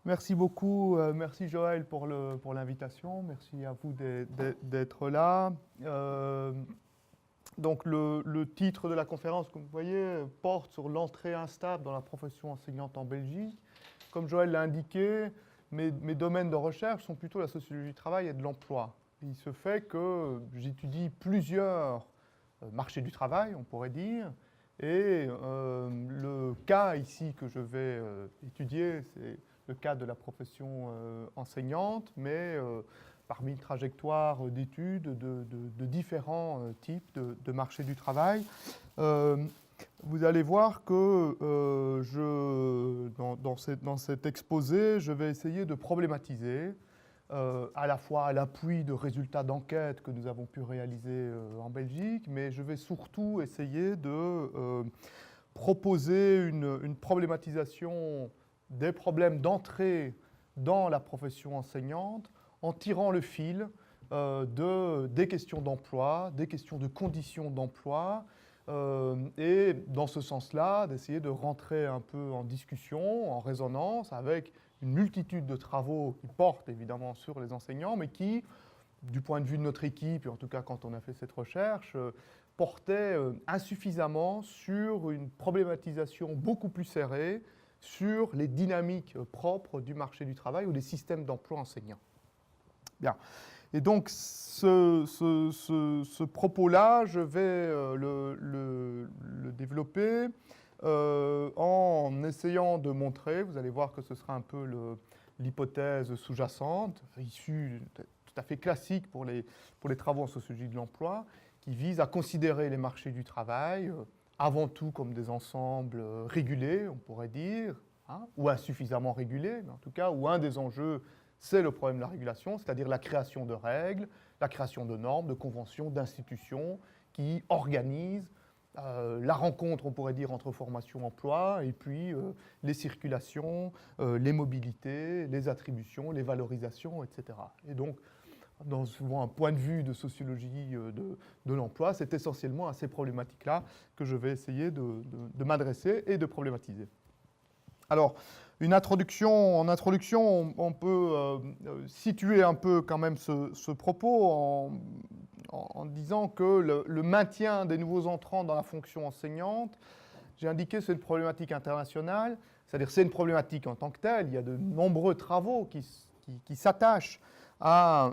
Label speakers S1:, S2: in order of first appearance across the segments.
S1: Merci beaucoup, merci Joël pour l'invitation, merci à vous d'être là. Donc le titre de la conférence, comme vous voyez, porte sur l'entrée instable dans la profession enseignante en Belgique. Comme Joël l'a indiqué, mes domaines de recherche sont plutôt la sociologie du travail et de l'emploi. Il se fait que j'étudie plusieurs marchés du travail, on pourrait dire, et le cas ici que je vais étudier, c'est le cas de la profession enseignante, mais parmi une trajectoire d'études de différents types de marchés du travail. Vous allez voir que dans cet exposé, je vais essayer de problématiser à la fois à l'appui de résultats d'enquête que nous avons pu réaliser en Belgique, mais je vais surtout essayer de proposer une problématisation des problèmes d'entrée dans la profession enseignante en tirant le fil des questions d'emploi, des questions de conditions d'emploi, et dans ce sens-là, d'essayer de rentrer un peu en discussion, en résonance avec une multitude de travaux qui portent évidemment sur les enseignants, mais qui, du point de vue de notre équipe, et en tout cas quand on a fait cette recherche, portaient insuffisamment sur une problématisation beaucoup plus serrée sur les dynamiques propres du marché du travail ou des systèmes d'emploi enseignants. Bien. Et donc, ce propos-là, je vais le développer en essayant de montrer, vous allez voir que ce sera un peu l'hypothèse sous-jacente, issue tout à fait classique pour les travaux en sociologie de l'emploi, qui vise à considérer les marchés du travail avant tout comme des ensembles régulés, on pourrait dire, hein, ou insuffisamment régulés, mais en tout cas, où un des enjeux c'est le problème de la régulation, c'est-à-dire la création de règles, la création de normes, de conventions, d'institutions qui organisent la rencontre, on pourrait dire, entre formation-emploi et puis les circulations, les mobilités, les attributions, les valorisations, etc. Et donc, dans souvent un point de vue de sociologie de l'emploi, c'est essentiellement à ces problématiques-là que je vais essayer de m'adresser et de problématiser. Alors, en introduction, on peut situer un peu quand même ce propos en disant que le maintien des nouveaux entrants dans la fonction enseignante, j'ai indiqué, c'est une problématique internationale, c'est-à-dire c'est une problématique en tant que telle. Il y a de nombreux travaux qui s'attachent à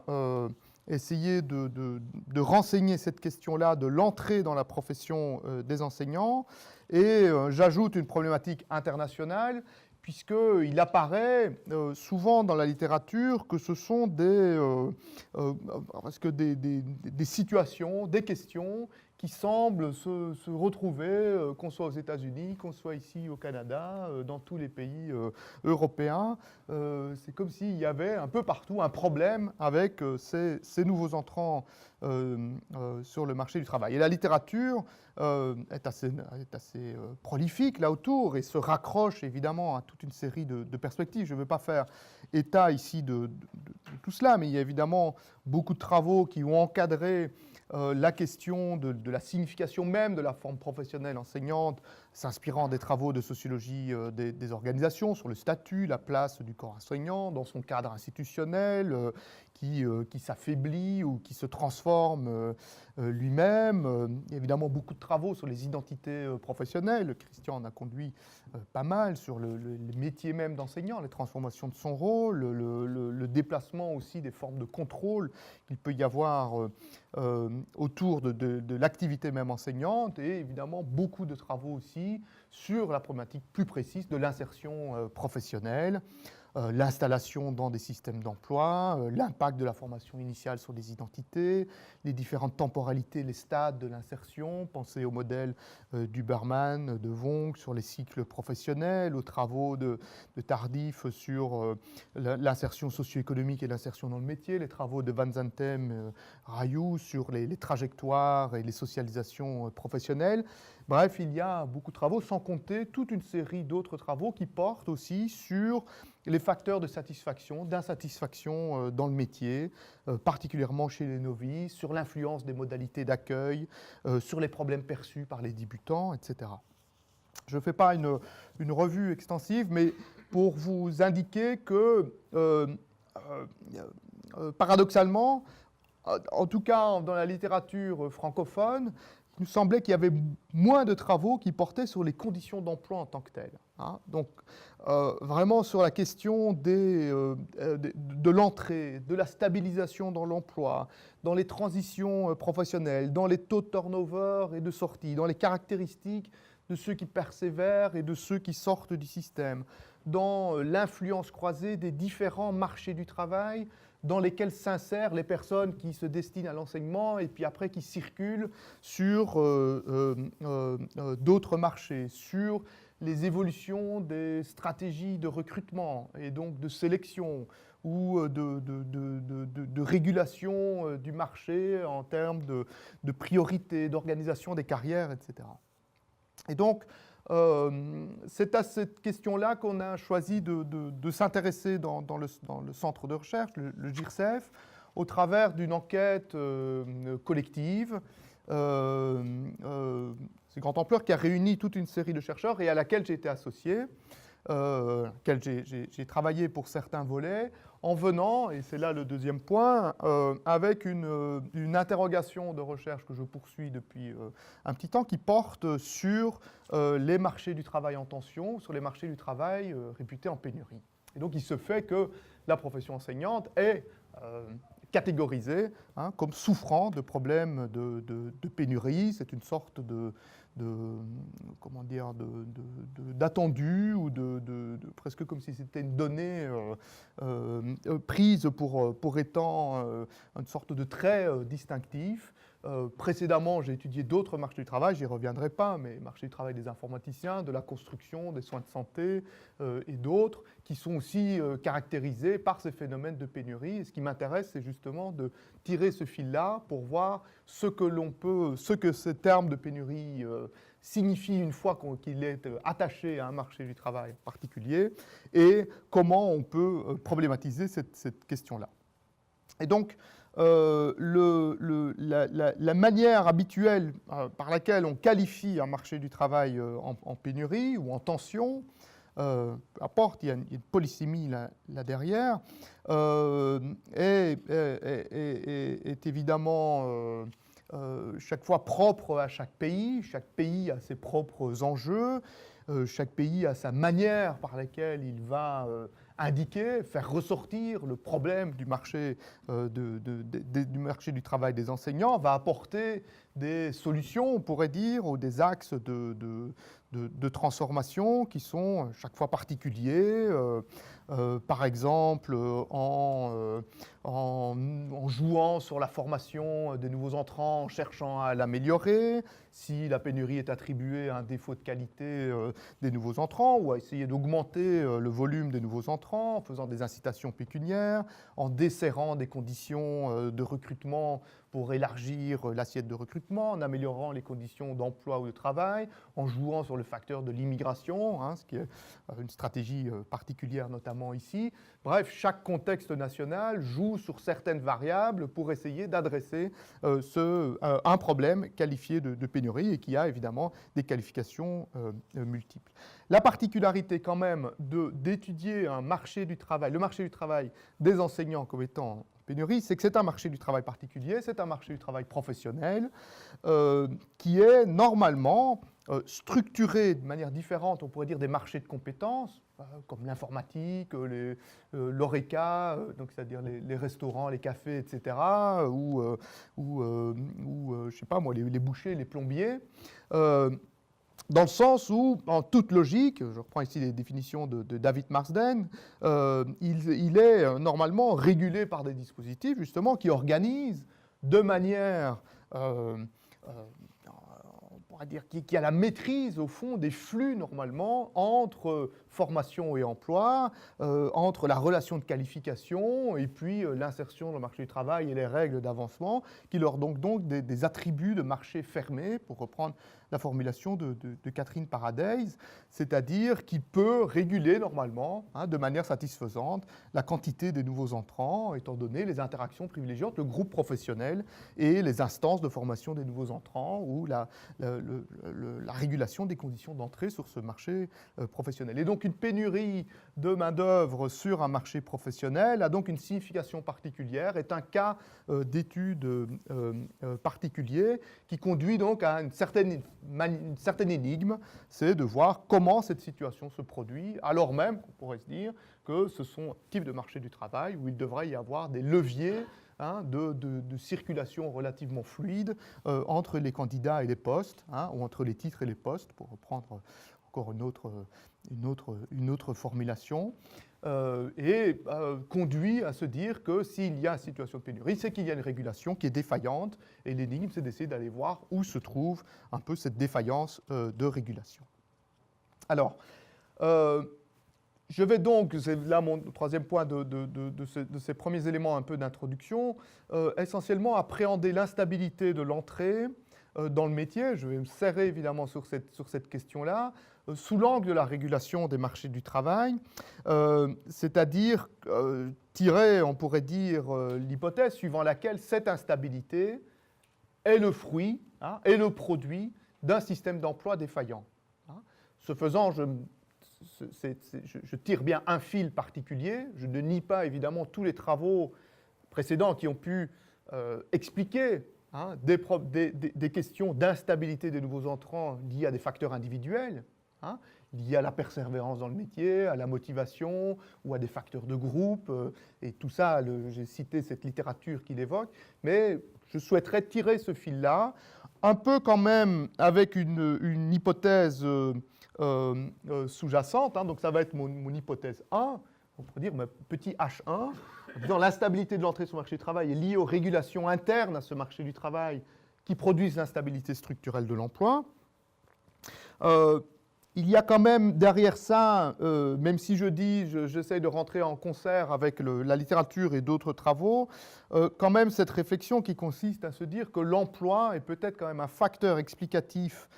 S1: essayer de renseigner cette question-là de l'entrée dans la profession des enseignants. Et j'ajoute une problématique internationale, puisqu'il apparaît souvent dans la littérature que ce sont des situations, des questions qui semblent se retrouver, qu'on soit aux États-Unis, qu'on soit ici au Canada, dans tous les pays européens. C'est comme s'il y avait un peu partout un problème avec ces nouveaux entrants sur le marché du travail. Et la littérature est assez prolifique là autour et se raccroche évidemment à toute une série de perspectives. Je ne veux pas faire état ici de tout cela, mais il y a évidemment beaucoup de travaux qui ont encadré la question de la signification même de la forme professionnelle enseignante, s'inspirant des travaux de sociologie des organisations sur le statut, la place du corps enseignant dans son cadre institutionnel, qui s'affaiblit ou qui se transforme lui-même. Il y a évidemment beaucoup de travaux sur les identités professionnelles. Christian en a conduit pas mal sur le métier même d'enseignant, les transformations de son rôle, le déplacement aussi des formes de contrôle qu'il peut y avoir autour de l'activité même enseignante, et évidemment beaucoup de travaux aussi sur la problématique plus précise de l'insertion professionnelle, l'installation dans des systèmes d'emploi, l'impact de la formation initiale sur les identités, les différentes temporalités, les stades de l'insertion. Pensez au modèle d'Huberman, de Vonck sur les cycles professionnels, aux travaux de Tardif sur l'insertion socio-économique et l'insertion dans le métier, les travaux de Van Zentem, Rayou sur les trajectoires et les socialisations professionnelles. Bref, il y a beaucoup de travaux, sans compter toute une série d'autres travaux qui portent aussi sur les facteurs de satisfaction, d'insatisfaction dans le métier, particulièrement chez les novices, sur l'influence des modalités d'accueil, sur les problèmes perçus par les débutants, etc. Je ne fais pas une revue extensive, mais pour vous indiquer que, paradoxalement, en tout cas dans la littérature francophone, il nous semblait qu'il y avait moins de travaux qui portaient sur les conditions d'emploi en tant que telles. Hein. Donc, vraiment sur la question de l'entrée, de la stabilisation dans l'emploi, dans les transitions professionnelles, dans les taux de turnover et de sortie, dans les caractéristiques de ceux qui persévèrent et de ceux qui sortent du système, dans l'influence croisée des différents marchés du travail dans lesquels s'insèrent les personnes qui se destinent à l'enseignement et puis après qui circulent sur d'autres marchés, sur les évolutions des stratégies de recrutement et donc de sélection ou de régulation du marché en termes de priorité, d'organisation des carrières, etc. Et donc, c'est à cette question-là qu'on a choisi de s'intéresser dans le centre de recherche, le GIRCEF, au travers d'une enquête collective, c'est Grande Ampleur, qui a réuni toute une série de chercheurs et à laquelle j'ai été associé, à laquelle j'ai travaillé pour certains volets, en venant, et c'est là le deuxième point, avec une interrogation de recherche que je poursuis depuis un petit temps, qui porte sur les marchés du travail en tension, sur les marchés du travail réputés en pénurie. Et donc il se fait que la profession enseignante est catégorisée comme souffrant de problèmes de pénurie. C'est une sorte d'attendu ou presque comme si c'était une donnée prise pour étant une sorte de trait distinctif. Précédemment, j'ai étudié d'autres marchés du travail, j'y reviendrai pas, mais marché du travail des informaticiens, de la construction, des soins de santé et d'autres, qui sont aussi caractérisés par ces phénomènes de pénurie. Et ce qui m'intéresse, c'est justement de tirer ce fil-là pour voir ce que ce terme de pénurie signifie une fois qu'il est attaché à un marché du travail particulier et comment on peut problématiser cette question-là. Et donc, la manière habituelle par laquelle on qualifie un marché du travail en pénurie ou en tension, apporte, il y a une polysémie là derrière, est évidemment chaque fois propre à chaque pays a ses propres enjeux, chaque pays a sa manière par laquelle il va indiquer, faire ressortir le problème du marché, du marché du travail des enseignants, va apporter des solutions, on pourrait dire, ou des axes de transformation qui sont chaque fois particuliers, par exemple en jouant sur la formation des nouveaux entrants, en cherchant à l'améliorer, si la pénurie est attribuée à un défaut de qualité des nouveaux entrants, ou à essayer d'augmenter le volume des nouveaux entrants en faisant des incitations pécuniaires, en desserrant des conditions de recrutement pour élargir l'assiette de recrutement, en améliorant les conditions d'emploi ou de travail, en jouant sur le facteur de l'immigration, ce qui est une stratégie particulière notamment ici. Bref, chaque contexte national joue sur certaines variables pour essayer d'adresser un problème qualifié de pénurie et qui a évidemment des qualifications multiples. La particularité quand même d'étudier un marché du travail, le marché du travail des enseignants comme étant pénurie, c'est que c'est un marché du travail particulier, c'est un marché du travail professionnel qui est normalement structuré de manière différente, on pourrait dire des marchés de compétences, comme l'informatique, l'ORECA, donc c'est-à-dire les restaurants, les cafés, etc., ou je sais pas moi, les bouchers, les plombiers, dans le sens où, en toute logique, je reprends ici les définitions de David Marsden, il est normalement régulé par des dispositifs, justement, qui organisent de manière, on pourrait dire, qui a la maîtrise, au fond, des flux, normalement, entre formation et emploi, entre la relation de qualification et puis l'insertion dans le marché du travail et les règles d'avancement, qui leur donnent donc des attributs de marché fermé, pour reprendre la formulation de Catherine Paradise, c'est-à-dire qui peut réguler normalement, de manière satisfaisante, la quantité des nouveaux entrants, étant donné les interactions privilégiées entre le groupe professionnel et les instances de formation des nouveaux entrants, ou la régulation des conditions d'entrée sur ce marché professionnel. Et donc une pénurie de main-d'œuvre sur un marché professionnel a donc une signification particulière, est un cas d'étude particulier qui conduit donc à une certaine énigme, c'est de voir comment cette situation se produit, alors même qu'on pourrait se dire que ce sont un type de marché du travail où il devrait y avoir des leviers de circulation relativement fluide entre les candidats et les postes, ou entre les titres et les postes, pour reprendre encore une autre formulation, et conduit à se dire que s'il y a une situation de pénurie, c'est qu'il y a une régulation qui est défaillante, et l'énigme, c'est d'essayer d'aller voir où se trouve un peu cette défaillance de régulation. Alors, je vais donc, c'est là mon troisième point de ces premiers éléments un peu d'introduction, essentiellement appréhender l'instabilité de l'entrée dans le métier. Je vais me serrer évidemment sur cette question-là, sous l'angle de la régulation des marchés du travail, c'est-à-dire tirer, on pourrait dire, l'hypothèse suivant laquelle cette instabilité est le fruit, est le produit d'un système d'emploi défaillant. Ce faisant, je tire bien un fil particulier. Je ne nie pas évidemment tous les travaux précédents qui ont pu expliquer des questions d'instabilité des nouveaux entrants liées à des facteurs individuels, liés à la persévérance dans le métier, à la motivation ou à des facteurs de groupe. Et tout ça, j'ai cité cette littérature qui l'évoque. Mais je souhaiterais tirer ce fil-là, un peu quand même avec une hypothèse sous-jacente, donc ça va être mon hypothèse 1, on pourrait dire mon petit H1, dans l'instabilité de l'entrée sur le marché du travail est liée aux régulations internes à ce marché du travail qui produisent l'instabilité structurelle de l'emploi. Il y a quand même derrière ça, même si j'essaie de rentrer en concert avec la littérature et d'autres travaux, quand même cette réflexion qui consiste à se dire que l'emploi est peut-être quand même un facteur explicatif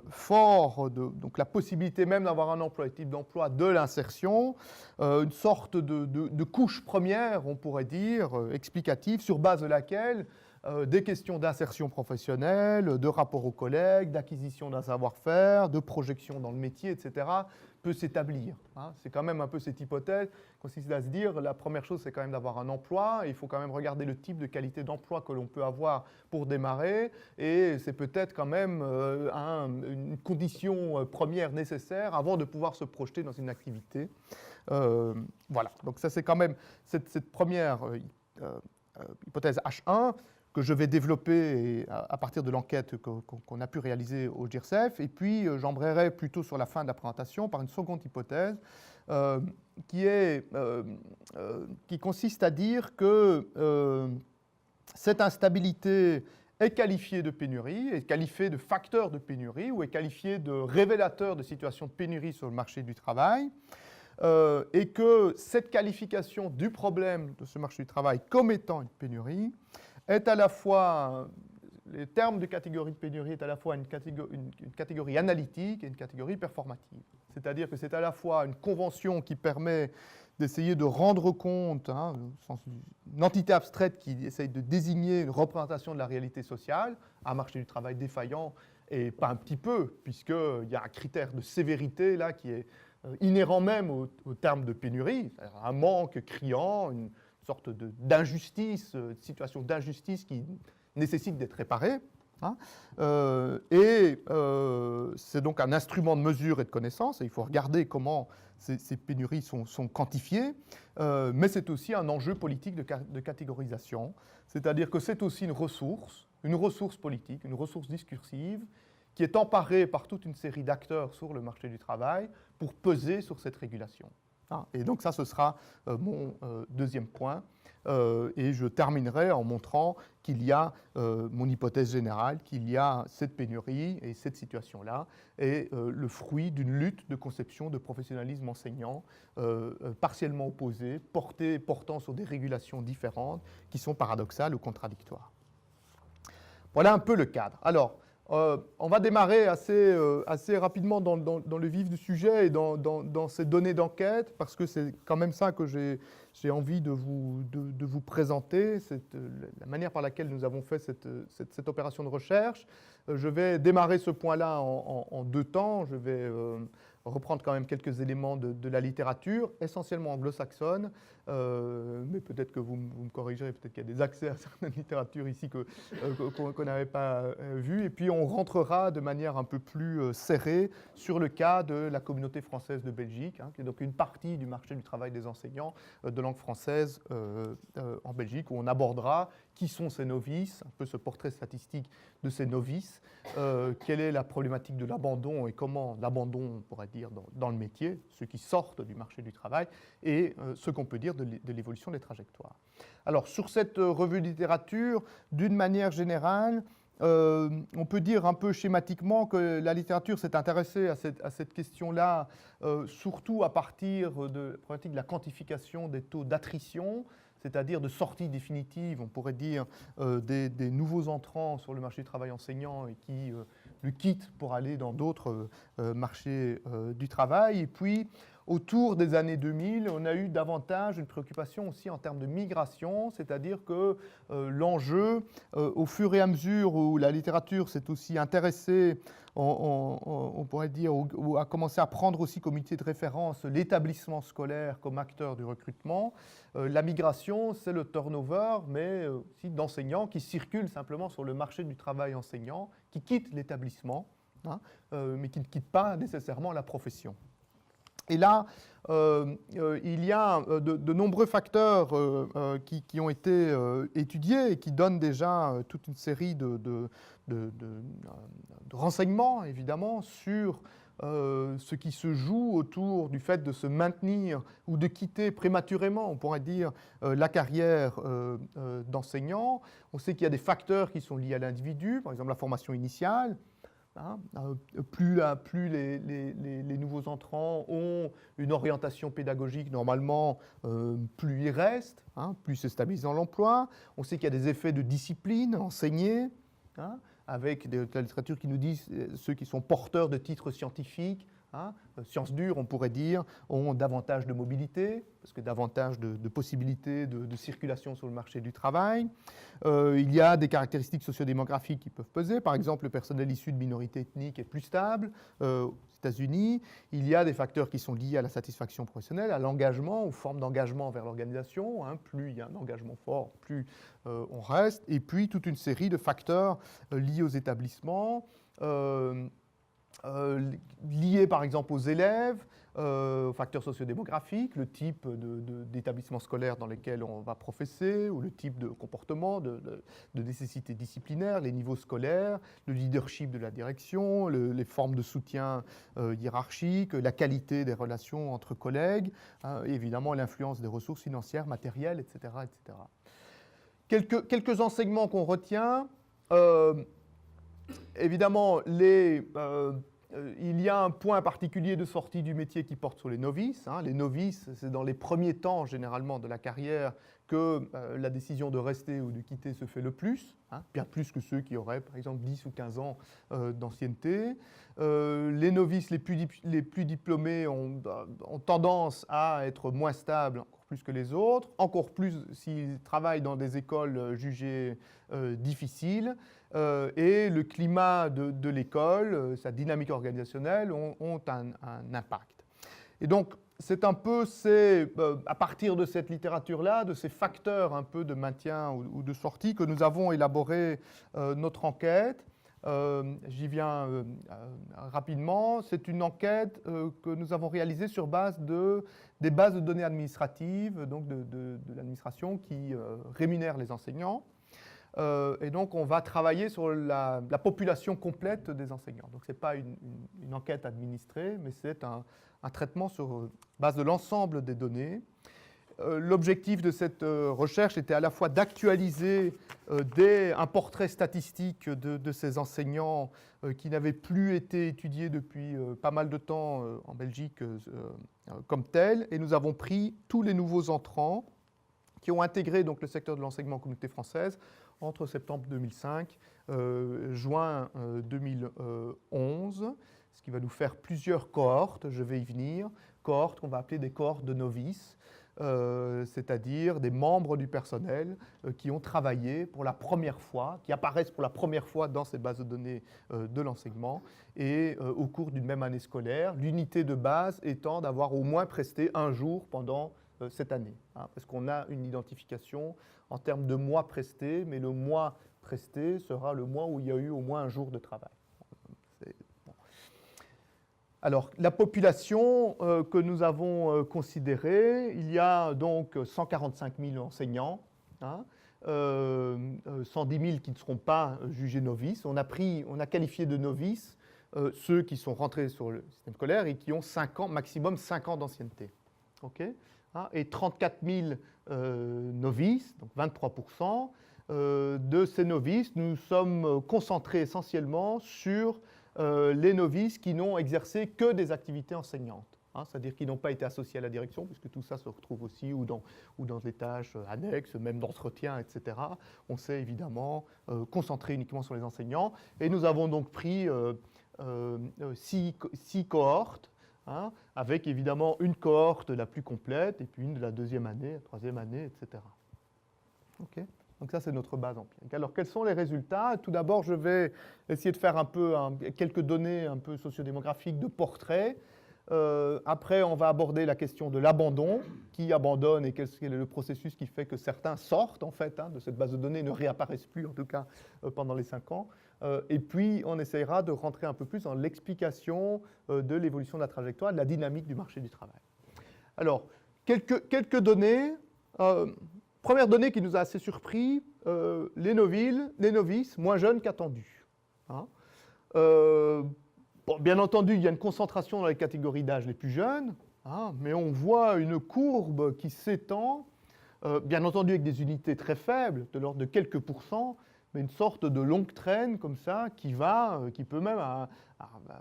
S1: fort, donc la possibilité même d'avoir un emploi, un type d'emploi, de l'insertion, une sorte de couche première, on pourrait dire, explicative, sur base de laquelle des questions d'insertion professionnelle, de rapport aux collègues, d'acquisition d'un savoir-faire, de projection dans le métier, etc., peut s'établir. C'est quand même un peu cette hypothèse qui consiste à se dire, la première chose, c'est quand même d'avoir un emploi, et il faut quand même regarder le type de qualité d'emploi que l'on peut avoir pour démarrer, et c'est peut-être quand même une condition première nécessaire avant de pouvoir se projeter dans une activité. Voilà, donc ça c'est quand même cette première hypothèse H1, que je vais développer à partir de l'enquête qu'on a pu réaliser au GIRCEF. Et puis, j'embrayerai plutôt sur la fin de la présentation par une seconde hypothèse qui consiste à dire que cette instabilité est qualifiée de pénurie, est qualifiée de facteur de pénurie ou est qualifiée de révélateur de situations de pénurie sur le marché du travail. Et que cette qualification du problème de ce marché du travail comme étant une pénurie est à la fois, les termes de catégorie de pénurie est à la fois une catégorie analytique et une catégorie performative. C'est-à-dire que c'est à la fois une convention qui permet d'essayer de rendre compte, une entité abstraite qui essaye de désigner une représentation de la réalité sociale, un marché du travail défaillant, et pas un petit peu, puisqu'il y a un critère de sévérité là qui est inhérent même au terme de pénurie, un manque criant, une sorte d'injustice, situation d'injustice qui nécessite d'être réparée. C'est donc un instrument de mesure et de connaissance, et il faut regarder comment ces pénuries sont quantifiées, mais c'est aussi un enjeu politique de catégorisation, c'est-à-dire que c'est aussi une ressource politique, une ressource discursive, qui est emparée par toute une série d'acteurs sur le marché du travail pour peser sur cette régulation. Et donc ça, ce sera mon deuxième point. Et je terminerai en montrant qu'il y a mon hypothèse générale, qu'il y a cette pénurie et cette situation-là est le fruit d'une lutte de conception de professionnalisme enseignant partiellement opposée, portant sur des régulations différentes qui sont paradoxales ou contradictoires. Voilà un peu le cadre. Alors, On va démarrer assez rapidement dans le vif du sujet et dans ces données d'enquête, parce que c'est quand même ça que j'ai envie de vous présenter, la manière par laquelle nous avons fait cette opération de recherche. Je vais démarrer ce point-là en deux temps. Je vais reprendre quand même quelques éléments de la littérature, essentiellement anglo-saxonne, mais peut-être que vous me corrigerez, peut-être qu'il y a des accès à certaines littératures ici qu'on n'avait pas vues. Et puis on rentrera de manière un peu plus serrée sur le cas de la communauté française de Belgique, qui est donc une partie du marché du travail des enseignants de langue française en Belgique, où on abordera qui sont ces novices, un peu ce portrait statistique de ces novices, quelle est la problématique de l'abandon et comment l'abandon, on pourrait dire, dans le métier, ceux qui sortent du marché du travail, et ce qu'on peut dire de l'évolution des trajectoires. Alors, sur cette revue de littérature, d'une manière générale, on peut dire un peu schématiquement que la littérature s'est intéressée à cette question-là, surtout à partir de la problématique de la quantification des taux d'attrition, c'est-à-dire de sortie définitive, on pourrait dire, des nouveaux entrants sur le marché du travail enseignant et qui le quittent pour aller dans d'autres marchés du travail. Et puis, autour des années 2000, on a eu davantage une préoccupation aussi en termes de migration, c'est-à-dire que l'enjeu, au fur et à mesure où la littérature s'est aussi intéressée, on pourrait dire, ou a commencé à prendre aussi comme unité de référence l'établissement scolaire comme acteur du recrutement, la migration, c'est le turnover, mais aussi d'enseignants qui circulent simplement sur le marché du travail enseignant, qui quittent l'établissement, mais qui ne quittent pas nécessairement la profession. Et là, il y a de nombreux facteurs qui ont été étudiés et qui donnent déjà toute une série de renseignements, évidemment, sur ce qui se joue autour du fait de se maintenir ou de quitter prématurément, on pourrait dire, la carrière d'enseignant. On sait qu'il y a des facteurs qui sont liés à l'individu, par exemple la formation initiale. Plus les nouveaux entrants ont une orientation pédagogique, normalement, plus ils restent, plus ils se stabilisent dans l'emploi. On sait qu'il y a des effets de discipline enseignée, avec de la littérature qui nous dit ceux qui sont porteurs de titres scientifiques, sciences dures, on pourrait dire, ont davantage de mobilité, parce que davantage de possibilités de circulation sur le marché du travail. Il y a des caractéristiques sociodémographiques qui peuvent peser. Par exemple, le personnel issu de minorités ethniques est plus stable aux États-Unis. Il y a des facteurs qui sont liés à la satisfaction professionnelle, à l'engagement, aux formes d'engagement vers l'organisation. Plus il y a un engagement fort, plus on reste. Et puis, toute une série de facteurs liés aux établissements, liés par exemple aux élèves, aux facteurs sociodémographiques, le type d'établissement scolaire dans lesquels on va professer, ou le type de comportement, de nécessité disciplinaire, les niveaux scolaires, le leadership de la direction, les formes de soutien hiérarchique, la qualité des relations entre collègues, et évidemment l'influence des ressources financières, matérielles, etc. etc. Quelques enseignements qu'on retient. Évidemment, il y a un point particulier de sortie du métier qui porte sur les novices. Les novices, c'est dans les premiers temps, généralement, de la carrière que la décision de rester ou de quitter se fait le plus, bien plus que ceux qui auraient, par exemple, 10 ou 15 ans d'ancienneté. Les novices les plus diplômés ont tendance à être moins stables, encore plus que les autres, encore plus s'ils travaillent dans des écoles jugées difficiles. Et le climat de l'école, sa dynamique organisationnelle ont un impact. Et donc, c'est un peu à partir de cette littérature-là, de ces facteurs un peu de maintien ou de sortie que nous avons élaboré notre enquête. J'y viens rapidement. C'est une enquête que nous avons réalisée sur base des bases de données administratives, donc de l'administration qui rémunère les enseignants. Et donc, on va travailler sur la population complète des enseignants. Donc, ce n'est pas une enquête administrée, mais c'est un traitement sur base de l'ensemble des données. L'objectif de cette recherche était à la fois d'actualiser un portrait statistique de ces enseignants qui n'avaient plus été étudiés depuis pas mal de temps en Belgique comme tel. Et nous avons pris tous les nouveaux entrants qui ont intégré donc, le secteur de l'enseignement en communauté française entre septembre 2005 juin 2011, ce qui va nous faire plusieurs cohortes, je vais y venir, cohortes qu'on va appeler des cohortes de novices, c'est-à-dire des membres du personnel qui ont travaillé pour la première fois, qui apparaissent pour la première fois dans cette base de données de l'enseignement, et au cours d'une même année scolaire, l'unité de base étant d'avoir au moins presté un jour pendant cette année, hein, parce qu'on a une identification en termes de mois prestés, mais le mois presté sera le mois où il y a eu au moins un jour de travail. Bon. Alors, la population que nous avons considérée, il y a donc 145 000 enseignants, hein, 110 000 qui ne seront pas jugés novices. On a qualifié de novices ceux qui sont rentrés sur le système scolaire et qui ont 5 ans, maximum 5 ans d'ancienneté. Okay, hein, et 34 000 novices, donc 23%. De ces novices, nous sommes concentrés essentiellement sur les novices qui n'ont exercé que des activités enseignantes, hein, c'est-à-dire qui n'ont pas été associés à la direction, puisque tout ça se retrouve aussi ou dans des tâches annexes, même d'entretien, etc. On s'est évidemment concentré uniquement sur les enseignants, et nous avons donc pris 6 cohortes, hein, avec évidemment une cohorte la plus complète, et puis une de la deuxième année, la troisième année, etc. Okay. Donc ça, c'est notre base empirique. Alors, quels sont les résultats? Tout d'abord, je vais essayer de faire quelques données un peu sociodémographiques de portrait. Après, on va aborder la question de l'abandon. Qui abandonne et quel est le processus qui fait que certains sortent, en fait, hein, de cette base de données, ne réapparaissent plus, en tout cas, pendant les 5 ans. Et puis, on essaiera de rentrer un peu plus dans l'explication de l'évolution de la trajectoire, de la dynamique du marché du travail. Alors, quelques données. Première donnée qui nous a assez surpris, les novices moins jeunes qu'attendus. Hein. Bon, bien entendu, il y a une concentration dans les catégories d'âge les plus jeunes, hein, mais on voit une courbe qui s'étend, bien entendu avec des unités très faibles, de l'ordre de quelques pourcents, mais une sorte de longue traîne comme ça qui peut même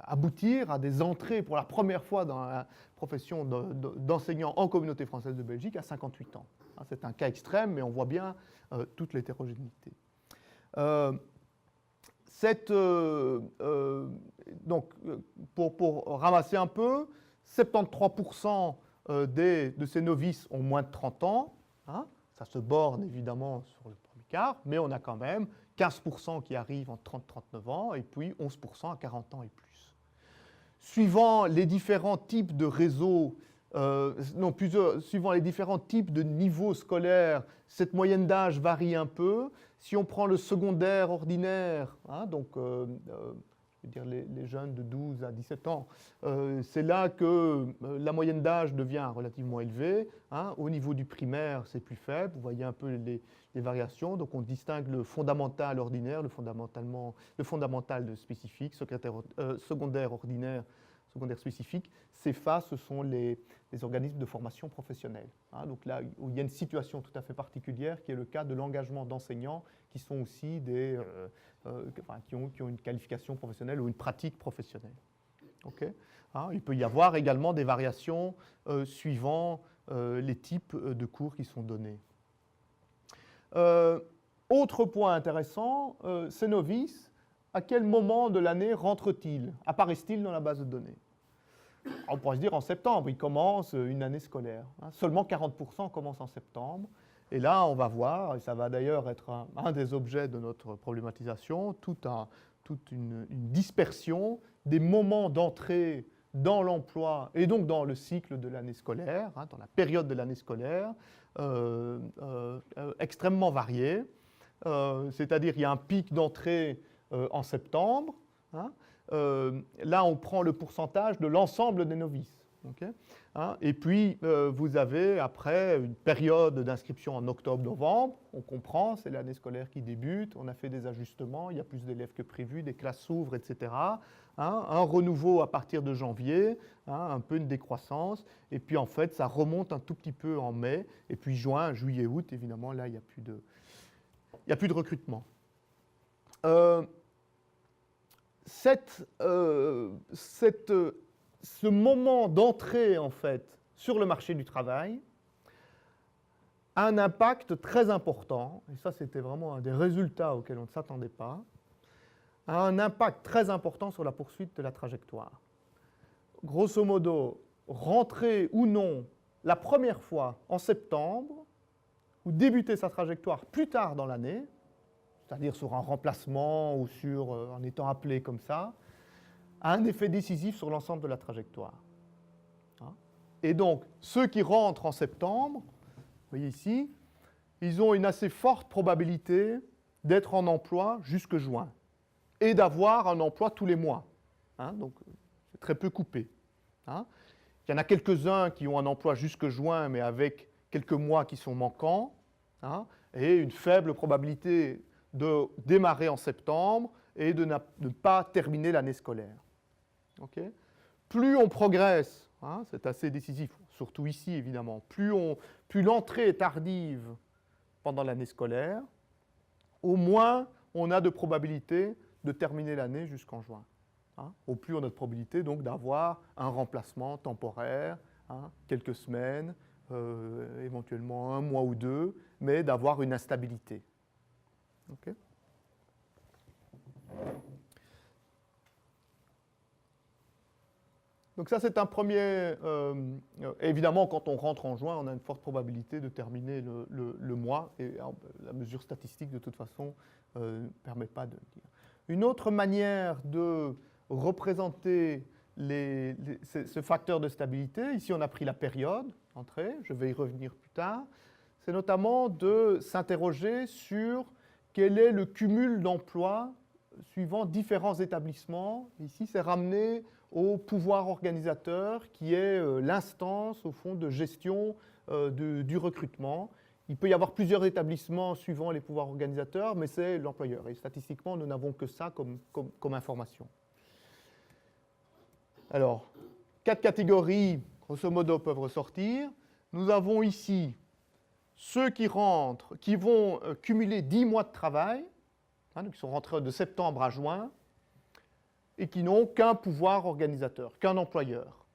S1: aboutir à des entrées pour la première fois dans la profession d'enseignant en communauté française de Belgique à 58 ans. C'est un cas extrême, mais on voit bien toute l'hétérogénéité. Donc, pour ramasser un peu, 73% de ces novices ont moins de 30 ans. Hein, ça se borne évidemment sur le premier quart, mais on a quand même 15% qui arrivent en 30-39 ans et puis 11% à 40 ans et plus. Suivant les différents types de réseaux, suivant les différents types de niveaux scolaires, cette moyenne d'âge varie un peu. Si on prend le secondaire ordinaire, hein, donc je veux dire les jeunes de 12 à 17 ans, c'est là que la moyenne d'âge devient relativement élevée. Hein. Au niveau du primaire, c'est plus faible. Vous voyez un peu les variations. Donc on distingue le fondamental ordinaire, le fondamental spécifique, secondaire ordinaire, secondaire spécifique. CEFA, ce sont les organismes de formation professionnelle. Hein. Donc là où il y a une situation tout à fait particulière, qui est le cas de l'engagement d'enseignants qui sont aussi qui ont une qualification professionnelle ou une pratique professionnelle. Okay. Hein, il peut y avoir également des variations suivant les types de cours qui sont donnés. Autre point intéressant, ces novices, à quel moment de l'année rentrent-ils, apparaissent-ils dans la base de données? On pourrait se dire en septembre, ils commencent une année scolaire. Hein, seulement 40% commencent en septembre. Et là, on va voir, et ça va d'ailleurs être un des objets de notre problématisation, toute une dispersion des moments d'entrée dans l'emploi et donc dans le cycle de l'année scolaire, hein, dans la période de l'année scolaire, extrêmement variée. C'est-à-dire qu'il y a un pic d'entrée en septembre. Hein, là, on prend le pourcentage de l'ensemble des novices. Okay, hein, et puis, vous avez après une période d'inscription en octobre-novembre. On comprend, c'est l'année scolaire qui débute. On a fait des ajustements, il y a plus d'élèves que prévu, des classes s'ouvrent, etc. Hein, un renouveau à partir de janvier, hein, un peu une décroissance. Et puis, en fait, ça remonte un tout petit peu en mai. Et puis, juin, juillet, août, évidemment, là, il n'y a plus de recrutement. Ce moment d'entrée, en fait, sur le marché du travail a un impact très important, et ça c'était vraiment un des résultats auxquels on ne s'attendait pas, a un impact très important sur la poursuite de la trajectoire. Grosso modo, rentrer ou non la première fois en septembre, ou débuter sa trajectoire plus tard dans l'année, c'est-à-dire sur un remplacement ou en étant appelé comme ça, a un effet décisif sur l'ensemble de la trajectoire. Et donc, ceux qui rentrent en septembre, vous voyez ici, ils ont une assez forte probabilité d'être en emploi jusque juin et d'avoir un emploi tous les mois. Donc, c'est très peu coupé. Il y en a quelques-uns qui ont un emploi jusque juin, mais avec quelques mois qui sont manquants, et une faible probabilité de démarrer en septembre et de ne pas terminer l'année scolaire. Okay. Plus on progresse, c'est assez décisif, surtout ici évidemment, plus l'entrée est tardive pendant l'année scolaire, au moins on a de probabilité de terminer l'année jusqu'en juin. Au plus on a de probabilité donc d'avoir un remplacement temporaire, quelques semaines, éventuellement un mois ou deux, mais d'avoir une instabilité. Okay. Donc ça, c'est un premier... évidemment, quand on rentre en juin, on a une forte probabilité de terminer le mois, et la mesure statistique, de toute façon, ne permet pas de le dire. Une autre manière de représenter ce facteur de stabilité, ici on a pris la période d'entrée, je vais y revenir plus tard, c'est notamment de s'interroger sur quel est le cumul d'emplois suivant différents établissements. Ici, c'est ramené au pouvoir organisateur qui est l'instance, au fond, de gestion du recrutement. Il peut y avoir plusieurs établissements suivant les pouvoirs organisateurs, mais c'est l'employeur. Et statistiquement, nous n'avons que ça comme information. Alors, 4 catégories, grosso modo, peuvent ressortir. Nous avons ici ceux qui rentrent, qui vont cumuler 10 mois de travail, donc qui sont rentrés de septembre à juin, et qui n'ont qu'un pouvoir organisateur, qu'un employeur.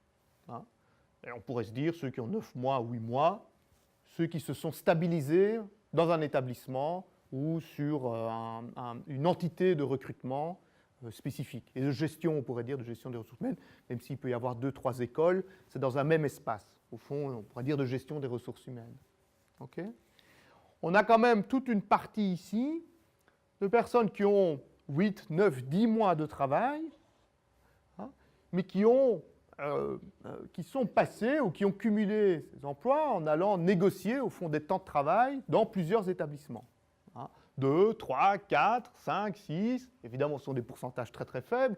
S1: Et on pourrait se dire ceux qui ont 9 mois, 8 mois, ceux qui se sont stabilisés dans un établissement ou sur une entité de recrutement spécifique. Et de gestion, on pourrait dire, de gestion des ressources humaines, même s'il peut y avoir 2, 3 écoles, c'est dans un même espace. Au fond, on pourrait dire de gestion des ressources humaines. Okay. On a quand même toute une partie ici de personnes qui ont 8, 9, 10 mois de travail, mais qui sont passés ou qui ont cumulé ces emplois en allant négocier au fond des temps de travail dans plusieurs établissements. 2, 3, 4, 5, 6, évidemment ce sont des pourcentages très très faibles,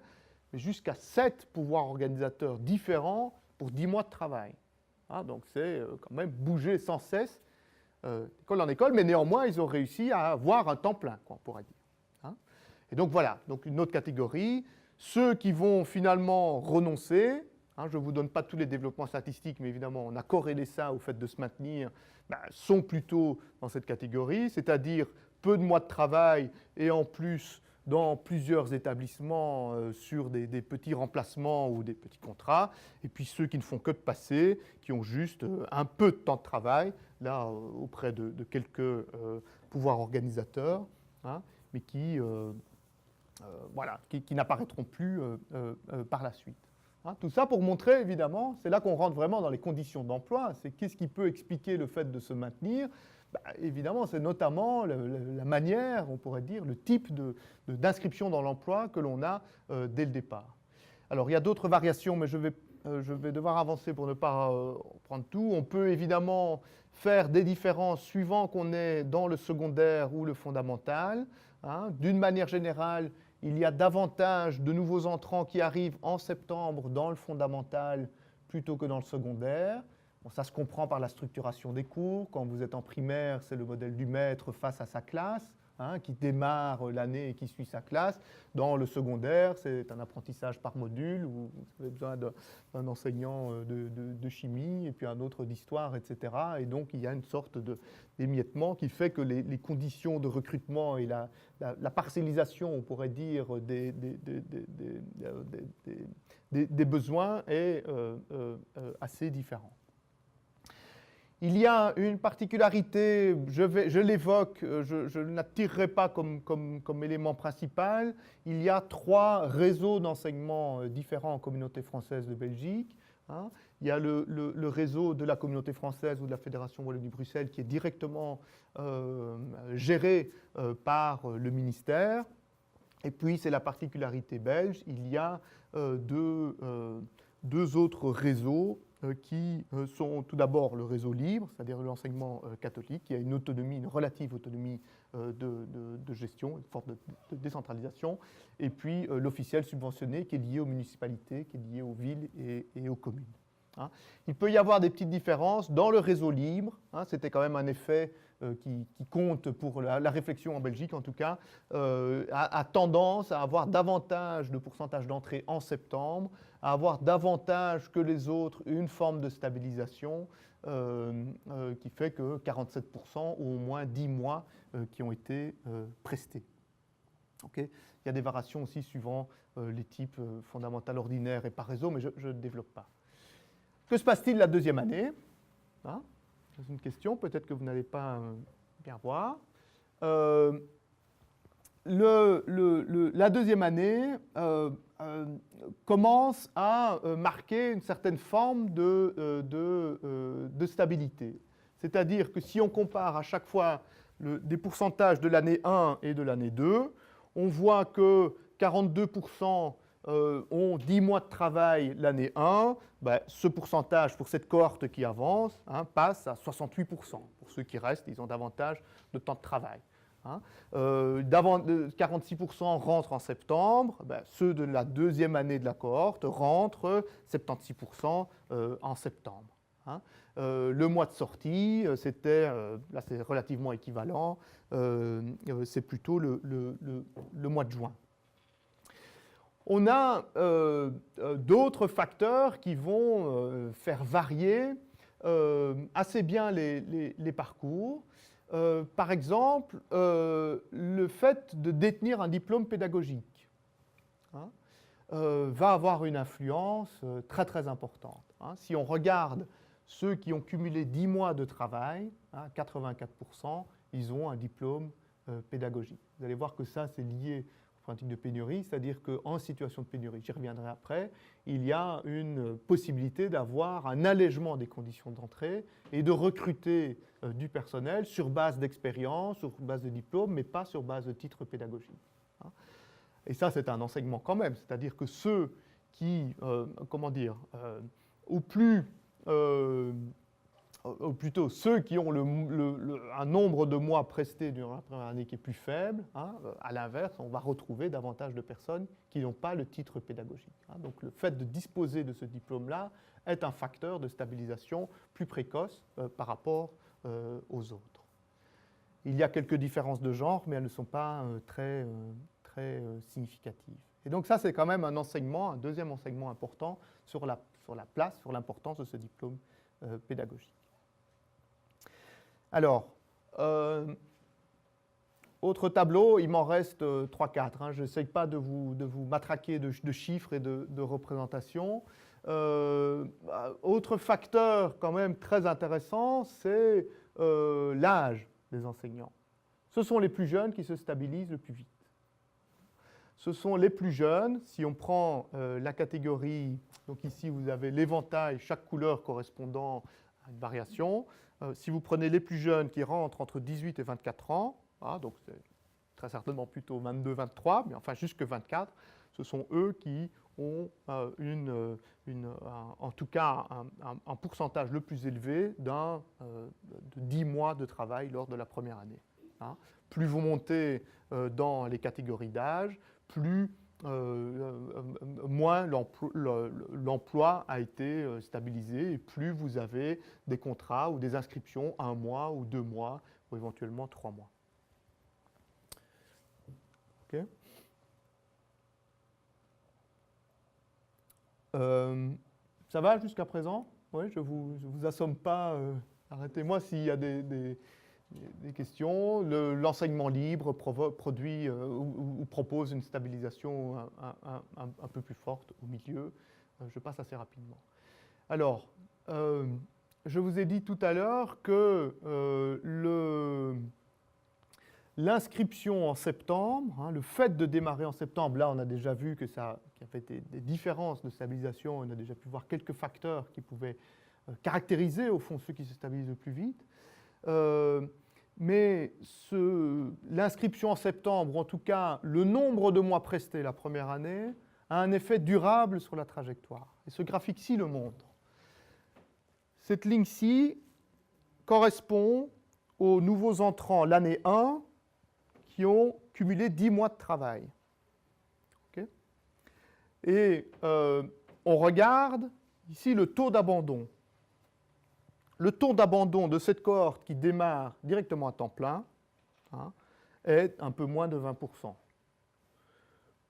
S1: mais jusqu'à 7 pouvoirs organisateurs différents pour 10 mois de travail. Donc c'est quand même bouger sans cesse d'école en école, mais néanmoins ils ont réussi à avoir un temps plein, on pourrait dire. Et donc voilà, donc une autre catégorie, ceux qui vont finalement renoncer, je ne vous donne pas tous les développements statistiques, mais évidemment on a corrélé ça au fait de se maintenir, sont plutôt dans cette catégorie, c'est-à-dire peu de mois de travail et en plus dans plusieurs établissements sur des petits remplacements ou des petits contrats, et puis ceux qui ne font que de passer, qui ont juste un peu de temps de travail, là auprès de quelques pouvoirs organisateurs, mais qui n'apparaîtront plus par la suite. Tout ça pour montrer, évidemment, c'est là qu'on rentre vraiment dans les conditions d'emploi, c'est qu'est-ce qui peut expliquer le fait de se maintenir. Évidemment, c'est notamment la manière, on pourrait dire, le type d'inscription dans l'emploi que l'on a dès le départ. Alors, il y a d'autres variations, mais je vais devoir avancer pour ne pas prendre tout. On peut évidemment faire des différences suivant qu'on est dans le secondaire ou le fondamental. D'une manière générale, il y a davantage de nouveaux entrants qui arrivent en septembre dans le fondamental plutôt que dans le secondaire. Bon, ça se comprend par la structuration des cours. Quand vous êtes en primaire, c'est le modèle du maître face à sa classe, qui démarre l'année et qui suit sa classe. Dans le secondaire, c'est un apprentissage par module où vous avez besoin d'un enseignant de chimie et puis un autre d'histoire, etc. Et donc, il y a une sorte d'émiettement qui fait que les conditions de recrutement et la parcellisation, on pourrait dire, des besoins est assez différente. Il y a une particularité, je l'évoque, je ne la tirerai pas comme élément principal. Il y a 3 réseaux d'enseignement différents en communauté française de Belgique. Hein. Il y a le réseau de la communauté française ou de la Fédération Wallonie-Bruxelles qui est directement géré par le ministère. Et puis, c'est la particularité belge, il y a deux autres réseaux qui sont tout d'abord le réseau libre, c'est-à-dire l'enseignement catholique, qui a une autonomie, une relative autonomie de gestion, une forme de décentralisation, et puis l'officiel subventionné qui est lié aux municipalités, qui est lié aux villes et aux communes. Hein. Il peut y avoir des petites différences. Dans le réseau libre, hein, c'était quand même un effet qui compte pour la réflexion en Belgique en tout cas, a tendance à avoir davantage de pourcentage d'entrée en septembre, à avoir davantage que les autres une forme de stabilisation qui fait que 47% ou au moins 10 mois qui ont été prestés. Okay. Il y a des variations aussi suivant les types fondamentaux ordinaires et par réseau, mais je ne développe pas. Que se passe-t-il la deuxième année? Hein, c'est une question, peut-être que vous n'allez pas bien voir. La deuxième année commence à marquer une certaine forme de stabilité. C'est-à-dire que si on compare à chaque fois des pourcentages de l'année 1 et de l'année 2, on voit que 42% ont 10 mois de travail l'année 1, ben, ce pourcentage pour cette cohorte qui avance passe à 68%. Pour ceux qui restent, ils ont davantage de temps de travail. 46% rentrent en septembre, ben, ceux de la deuxième année de la cohorte rentrent 76% en septembre. Le mois de sortie, là c'est relativement équivalent, c'est plutôt le mois de juin. On a d'autres facteurs qui vont faire varier assez bien les parcours. Par exemple, le fait de détenir un diplôme pédagogique va avoir une influence très très importante. Si on regarde ceux qui ont cumulé 10 mois de travail, 84%, ils ont un diplôme pédagogique. Vous allez voir que ça, c'est lié problématique de pénurie, c'est-à-dire qu'en situation de pénurie, j'y reviendrai après, il y a une possibilité d'avoir un allègement des conditions d'entrée et de recruter du personnel sur base d'expérience, sur base de diplôme, mais pas sur base de titres pédagogiques. Et ça, c'est un enseignement quand même, c'est-à-dire que ceux qui, ou plutôt ceux qui ont un nombre de mois prestés durant la première année qui est plus faible, à l'inverse, on va retrouver davantage de personnes qui n'ont pas le titre pédagogique. Donc le fait de disposer de ce diplôme-là est un facteur de stabilisation plus précoce par rapport aux autres. Il y a quelques différences de genre, mais elles ne sont pas très significatives. Et donc ça, c'est quand même un enseignement, un deuxième enseignement important sur la place, sur l'importance de ce diplôme pédagogique. Alors, autre tableau, il m'en reste 3-4. Je n'essaye pas de vous matraquer de chiffres et de représentations. Autre facteur quand même très intéressant, c'est l'âge des enseignants. Ce sont les plus jeunes qui se stabilisent le plus vite. Ce sont les plus jeunes, si on prend la catégorie, donc ici vous avez l'éventail, chaque couleur correspondant à une variation. Si vous prenez les plus jeunes qui rentrent entre 18 et 24 ans, donc c'est très certainement plutôt 22-23, mais enfin jusque 24, ce sont eux qui ont en tout cas un pourcentage le plus élevé de 10 mois de travail lors de la première année. Plus vous montez dans les catégories d'âge, plus moins l'emploi a été stabilisé et plus vous avez des contrats ou des inscriptions 1 mois ou 2 mois ou éventuellement 3 mois. Okay. Ça va jusqu'à présent? Oui, je ne vous assomme pas. Arrêtez-moi s'il y a des questions. L'enseignement libre produit ou propose une stabilisation un peu plus forte au milieu. Je passe assez rapidement. Alors, je vous ai dit tout à l'heure que l'inscription en septembre, hein, le fait de démarrer en septembre, là on a déjà vu que ça, qu'il y avait des différences de stabilisation, on a déjà pu voir quelques facteurs qui pouvaient caractériser au fond ceux qui se stabilisent le plus vite. Mais l'inscription en septembre, ou en tout cas le nombre de mois prestés la première année, a un effet durable sur la trajectoire. Et ce graphique-ci le montre. Cette ligne-ci correspond aux nouveaux entrants l'année 1 qui ont cumulé 10 mois de travail. Okay. Et on regarde ici le taux d'abandon. Le taux d'abandon de cette cohorte qui démarre directement à temps plein, hein, est un peu moins de 20%.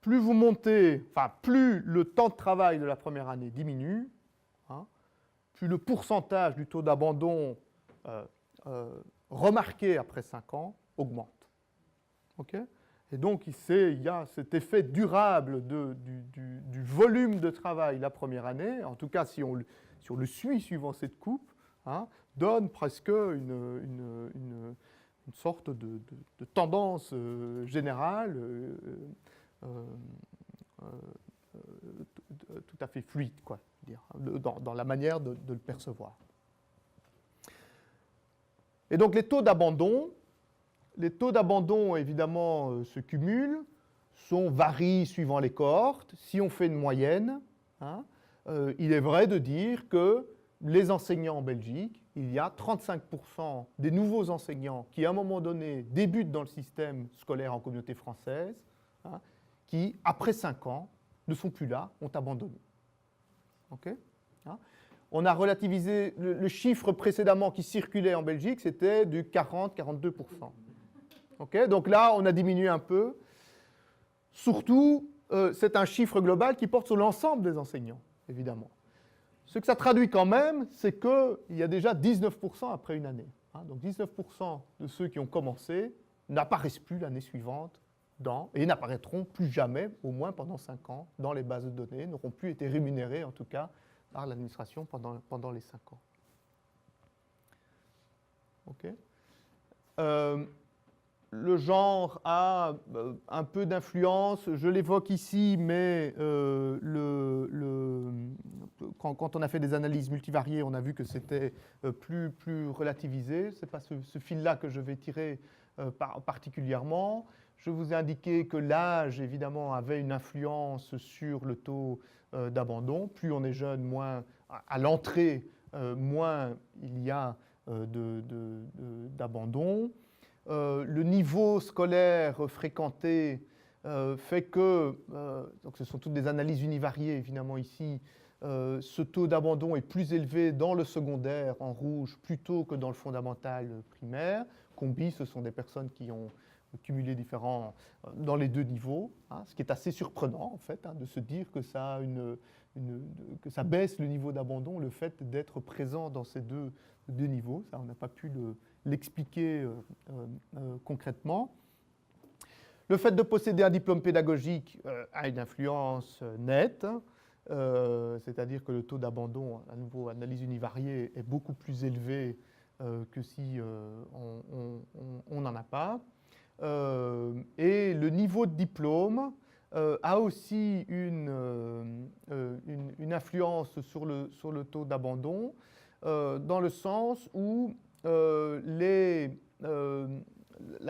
S1: Plus vous montez, enfin plus le temps de travail de la première année diminue, hein, plus le pourcentage du taux d'abandon remarqué après 5 ans augmente. Okay. Et donc, il y a cet effet durable du volume de travail la première année, en tout cas si on le suit suivant cette coupe, hein, donne presque une sorte de tendance générale tout à fait fluide, quoi, dans la manière de le percevoir. Et donc les taux d'abandon, évidemment, se cumulent, varient suivant les cohortes. Si on fait une moyenne, hein, il est vrai de dire que les enseignants en Belgique, il y a 35% des nouveaux enseignants qui, à un moment donné, débutent dans le système scolaire en communauté française, hein, qui, après 5 ans, ne sont plus là, ont abandonné. Okay, hein. On a relativisé le chiffre précédemment qui circulait en Belgique, c'était du 40-42%. Okay, donc là, on a diminué un peu. Surtout, c'est un chiffre global qui porte sur l'ensemble des enseignants, évidemment. Ce que ça traduit quand même, c'est qu'il y a déjà 19% après une année. Hein, donc 19% de ceux qui ont commencé n'apparaissent plus l'année suivante et n'apparaîtront plus jamais, au moins pendant 5 ans, dans les bases de données, n'auront plus été rémunérés, en tout cas, par l'administration pendant les 5 ans. Okay. Le genre a un peu d'influence, je l'évoque ici, mais quand on a fait des analyses multivariées, on a vu que c'était plus relativisé. Ce n'est pas ce fil-là que je vais tirer particulièrement. Je vous ai indiqué que l'âge, évidemment, avait une influence sur le taux d'abandon. Plus on est jeune, moins à l'entrée, moins il y a d'abandon. Le niveau scolaire fréquenté fait que, donc ce sont toutes des analyses univariées évidemment ici, ce taux d'abandon est plus élevé dans le secondaire en rouge plutôt que dans le fondamental primaire. Combi, ce sont des personnes qui ont cumulé différents dans les deux niveaux, hein, ce qui est assez surprenant en fait, hein, de se dire que ça, que ça baisse le niveau d'abandon, le fait d'être présent dans ces deux niveaux. Ça, on n'a pas pu l'expliquer concrètement. Le fait de posséder un diplôme pédagogique a une influence nette, hein, c'est-à-dire que le taux d'abandon, à nouveau, analyse univariée, est beaucoup plus élevé que si on n'en a pas. Et le niveau de diplôme a aussi une influence sur le taux d'abandon, dans le sens où la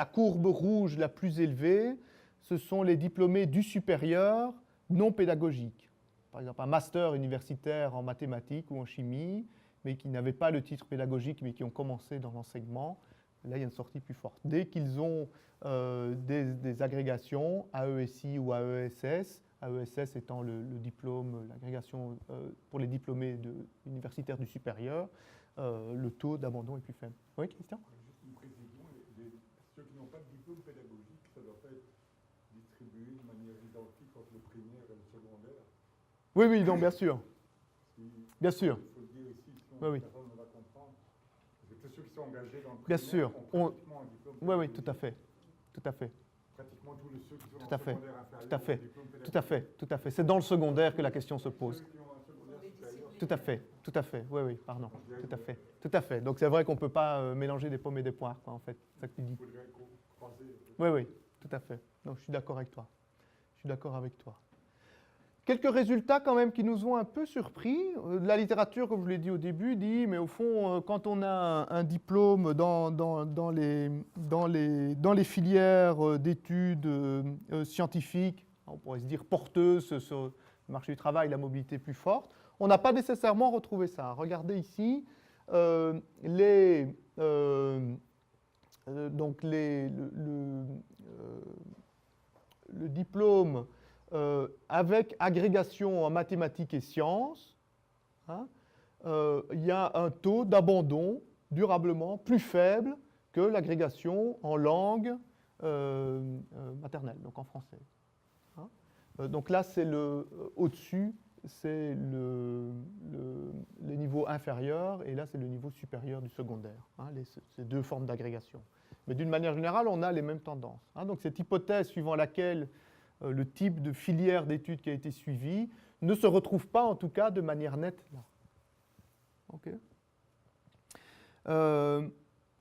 S1: courbe rouge la plus élevée, ce sont les diplômés du supérieur non pédagogiques. Par exemple, un master universitaire en mathématiques ou en chimie, mais qui n'avaient pas le titre pédagogique, mais qui ont commencé dans l'enseignement. Là, il y a une sortie plus forte. Dès qu'ils ont des agrégations, AESI ou AESS, AESS étant le diplôme, l'agrégation pour les diplômés universitaires du supérieur, le taux d'abandon est plus faible. Oui, Christian ?
S2: Juste une précision, ceux qui n'ont pas de diplôme pédagogique, ça doit pas être distribué de manière identique entre le primaire et le secondaire.
S1: Oui, oui, donc bien sûr. Bien sûr.
S2: Il faut le dire ici, sinon
S1: oui, oui.
S2: personne ne va comprendre. C'est que ceux qui sont engagés dans le primaire
S1: bien sûr.
S2: ont pratiquement un diplôme
S1: pédagogique. Oui, oui, tout à fait. Tout à fait.
S2: Pratiquement tous ceux qui sont
S1: tout à fait.
S2: Secondaire inférieur
S1: Tout à fait.
S2: ont un diplôme pédagogique.
S1: Tout à fait. Tout à fait. C'est dans le secondaire que la question se pose.
S2: Ceux qui ont un secondaire supérieur
S1: tout à fait, oui, pardon, tout à fait. Donc c'est vrai qu'on ne peut pas mélanger des pommes et des poires, quoi, en fait, c'est ça que tu dis.
S2: Il faudrait croiser.
S1: Oui, tout à fait. Donc je suis d'accord avec toi. Quelques résultats quand même qui nous ont un peu surpris. La littérature, comme je l'ai dit au début, dit, mais au fond, quand on a un diplôme dans les filières d'études scientifiques, on pourrait se dire porteuses sur le marché du travail, la mobilité plus forte, on n'a pas nécessairement retrouvé ça. Regardez ici, donc le diplôme avec agrégation en mathématiques et sciences, hein, il y a un taux d'abandon durablement plus faible que l'agrégation en langue maternelle, donc en français. Hein. Donc là, c'est au-dessus, c'est les niveaux inférieurs, et là, c'est le niveau supérieur du secondaire, hein, ces deux formes d'agrégation. Mais d'une manière générale, on a les mêmes tendances. Hein. Donc cette hypothèse suivant laquelle le type de filière d'études qui a été suivi ne se retrouve pas, en tout cas, de manière nette là. Okay.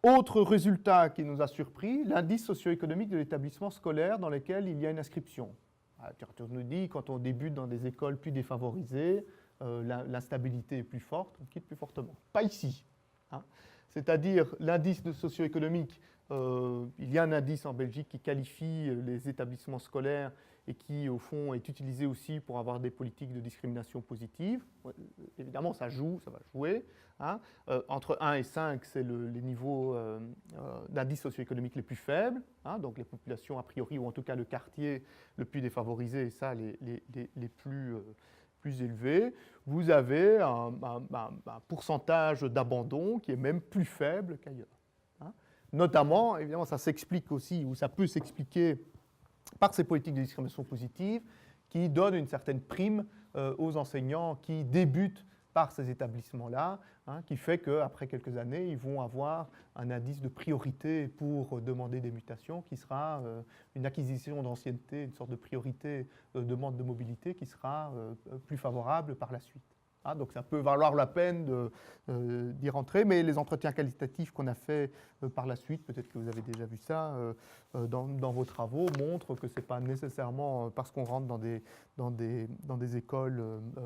S1: Autre résultat qui nous a surpris, l'indice socio-économique de l'établissement scolaire dans lequel il y a une inscription. Arthur nous dit, quand on débute dans des écoles plus défavorisées, l'instabilité est plus forte, on quitte plus fortement. Pas ici. Hein. C'est-à-dire l'indice socio-économique, il y a un indice en Belgique qui qualifie les établissements scolaires et qui, au fond, est utilisé aussi pour avoir des politiques de discrimination positive. Évidemment, ça joue, ça va jouer. Hein. Entre 1 et 5, c'est les niveaux d'indice socio-économique les plus faibles, hein, donc les populations a priori, ou en tout cas le quartier le plus défavorisé, et ça, les plus élevés. Vous avez un pourcentage d'abandon qui est même plus faible qu'ailleurs. Hein. Notamment, évidemment, ça s'explique aussi, ou ça peut s'expliquer par ces politiques de discrimination positive qui donnent une certaine prime aux enseignants qui débutent par ces établissements-là, hein, qui fait qu'après quelques années, ils vont avoir un indice de priorité pour demander des mutations qui sera une acquisition d'ancienneté, une sorte de priorité de demande de mobilité qui sera plus favorable par la suite. Ah, donc ça peut valoir la peine d'y rentrer, mais les entretiens qualitatifs qu'on a faits par la suite, peut-être que vous avez déjà vu ça dans vos travaux, montrent que ce n'est pas nécessairement parce qu'on rentre dans des écoles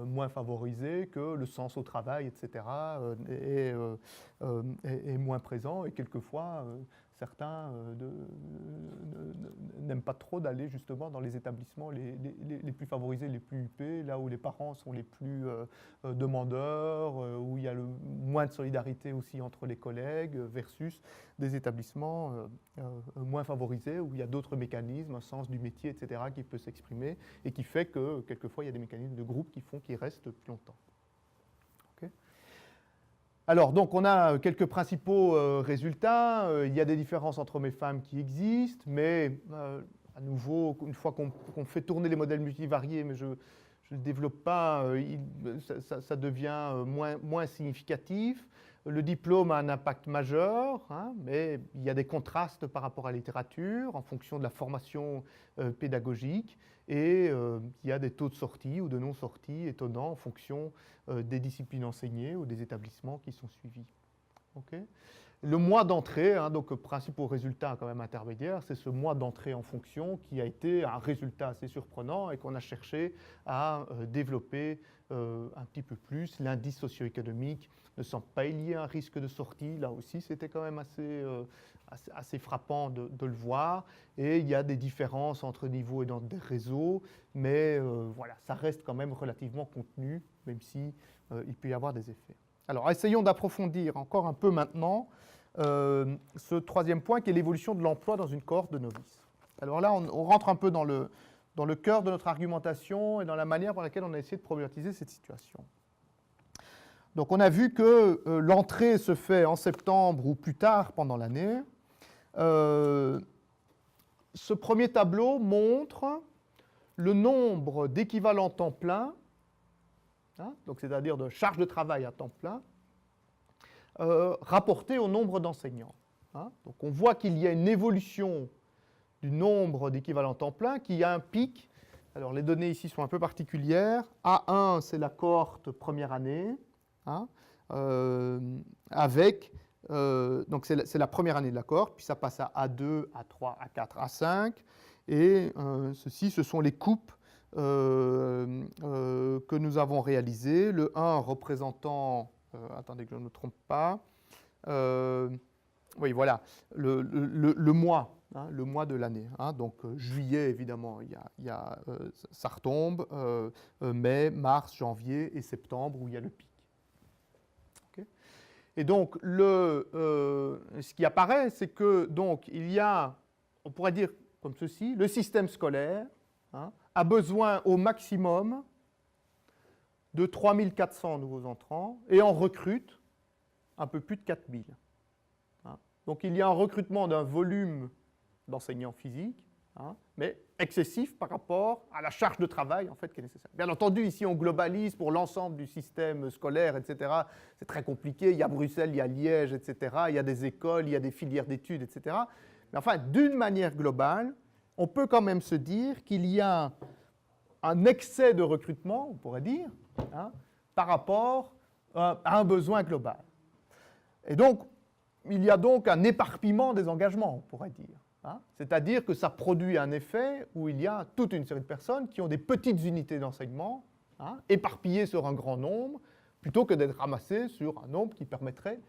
S1: moins favorisées que le sens au travail, etc., est moins présent, et quelquefois certains n'aiment pas trop d'aller justement dans les établissements les plus favorisés, les plus huppés, là où les parents sont les plus demandeurs, où il y a moins de solidarité aussi entre les collègues, versus des établissements moins favorisés, où il y a d'autres mécanismes, un sens du métier, etc., qui peut s'exprimer, et qui fait que quelquefois il y a des mécanismes de groupe qui font qu'ils restent plus longtemps. Alors, donc, on a quelques principaux résultats. Il y a des différences entre hommes et femmes qui existent, mais à nouveau, une fois qu'on fait tourner les modèles multivariés, mais je ne le développe pas, ça devient moins significatif. Le diplôme a un impact majeur, hein, mais il y a des contrastes par rapport à la littérature en fonction de la formation pédagogique, et il y a des taux de sortie ou de non-sortie étonnants en fonction des disciplines enseignées ou des établissements qui sont suivis. Okay. Le mois d'entrée, hein, donc principaux résultats quand même intermédiaires, c'est ce mois d'entrée en fonction qui a été un résultat assez surprenant et qu'on a cherché à développer un petit peu plus. L'indice socio-économique ne semble pas lié à un risque de sortie. Là aussi, c'était quand même assez frappant de le voir. Et il y a des différences entre niveaux et dans des réseaux, mais voilà, ça reste quand même relativement contenu, même si il peut y avoir des effets. Alors, essayons d'approfondir encore un peu maintenant ce troisième point qui est l'évolution de l'emploi dans une cohorte de novices. Alors là, on rentre un peu dans le cœur de notre argumentation et dans la manière par laquelle on a essayé de problématiser cette situation. Donc on a vu que l'entrée se fait en septembre ou plus tard pendant l'année. Ce premier tableau montre le nombre d'équivalents temps plein, hein, donc c'est-à-dire de charge de travail à temps plein, rapporté au nombre d'enseignants. Hein. Donc on voit qu'il y a une évolution du nombre d'équivalents temps plein qui a un pic Alors les données ici sont un peu particulières. A1, c'est la cohorte première année, hein, donc c'est la première année de la cohorte, puis ça passe à A2, A3, A4, A5, et ceci, ce sont les coupes que nous avons réalisées. Le 1 représentant, attendez que je ne me trompe pas, oui, voilà, le mois, hein, le mois de l'année. Hein, donc juillet, évidemment, ça retombe, mai, mars, janvier et septembre, où il y a le pic. Okay. Et donc, ce qui apparaît, c'est que donc, il y a, on pourrait dire comme ceci, le système scolaire, hein, a besoin au maximum de 3400 nouveaux entrants et en recrute un peu plus de 4000. Donc il y a un recrutement d'un volume d'enseignants physiques, hein, mais excessif par rapport à la charge de travail en fait, qui est nécessaire. Bien entendu, ici on globalise pour l'ensemble du système scolaire, etc. C'est très compliqué, il y a Bruxelles, il y a Liège, etc. Il y a des écoles, il y a des filières d'études, etc. Mais enfin, d'une manière globale, on peut quand même se dire qu'il y a un excès de recrutement, on pourrait dire, hein, par rapport à un besoin global. Et donc, il y a donc un éparpillement des engagements, on pourrait dire. Hein, c'est-à-dire que ça produit un effet où il y a toute une série de personnes qui ont des petites unités d'enseignement, hein, éparpillées sur un grand nombre, plutôt que d'être ramassées sur un nombre qui permettrait...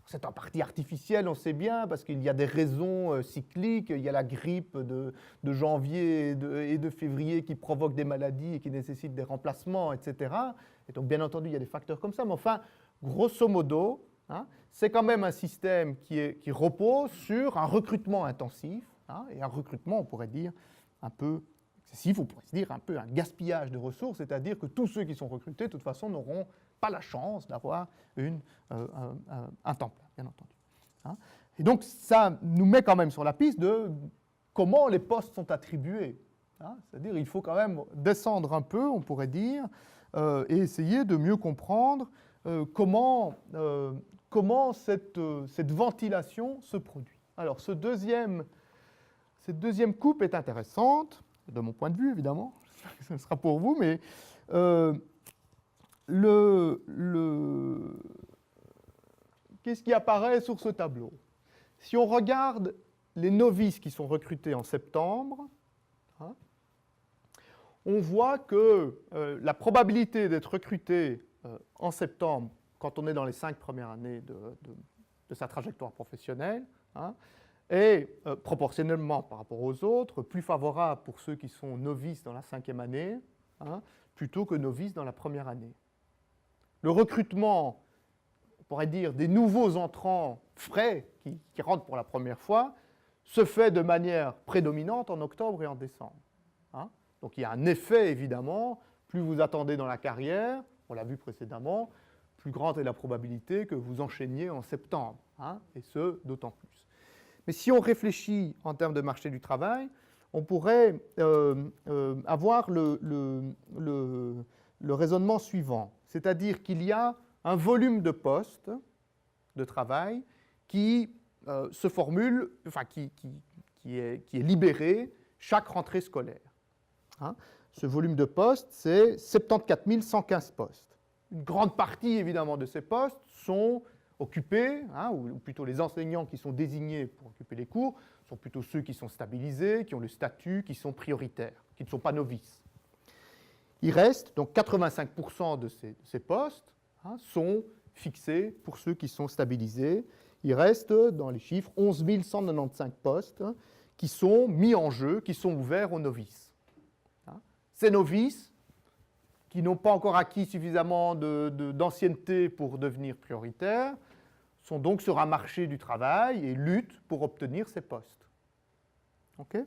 S1: C'est en partie artificiel, on sait bien, parce qu'il y a des raisons cycliques, il y a la grippe de janvier et de février qui provoque des maladies et qui nécessitent des remplacements, etc. Et donc, bien entendu, il y a des facteurs comme ça, mais enfin, grosso modo, hein, c'est quand même un système qui repose sur un recrutement intensif, hein, et un recrutement, on pourrait dire, un peu excessif, on pourrait se dire un peu un gaspillage de ressources, c'est-à-dire que tous ceux qui sont recrutés, de toute façon, n'auront pas la chance d'avoir un temps plein, bien entendu. Hein. Et donc, ça nous met quand même sur la piste de comment les postes sont attribués. Hein. C'est-à-dire il faut quand même descendre un peu, on pourrait dire, et essayer de mieux comprendre comment cette ventilation se produit. Alors, cette deuxième coupe est intéressante, de mon point de vue, évidemment, ce sera pour vous, mais qu'est-ce qui apparaît sur ce tableau? Si on regarde les novices qui sont recrutés en septembre, hein, on voit que la probabilité d'être recruté en septembre, quand on est dans les 5 premières années de sa trajectoire professionnelle, hein, est proportionnellement par rapport aux autres plus favorable pour ceux qui sont novices dans la 5e année, hein, plutôt que novices dans la première année. Le recrutement, on pourrait dire, des nouveaux entrants frais qui rentrent pour la première fois, se fait de manière prédominante en octobre et en décembre. Hein. Donc il y a un effet, évidemment, plus vous attendez dans la carrière, on l'a vu précédemment, plus grande est la probabilité que vous enchaîniez en septembre, hein, et ce, d'autant plus. Mais si on réfléchit en termes de marché du travail, on pourrait avoir le raisonnement suivant. C'est-à-dire qu'il y a un volume de postes de travail qui se formule, enfin qui est libéré chaque rentrée scolaire. Hein. Ce volume de postes, c'est 74 115 postes. Une grande partie, évidemment, de ces postes sont occupés, hein, ou plutôt les enseignants qui sont désignés pour occuper les cours, sont plutôt ceux qui sont stabilisés, qui ont le statut, qui sont prioritaires, qui ne sont pas novices. Il reste, donc 85% de ces postes, hein, sont fixés pour ceux qui sont stabilisés. Il reste, dans les chiffres, 11 195 postes qui sont mis en jeu, qui sont ouverts aux novices. Hein. Ces novices, qui n'ont pas encore acquis suffisamment d'ancienneté pour devenir prioritaires, sont donc sur un marché du travail et luttent pour obtenir ces postes. Okay.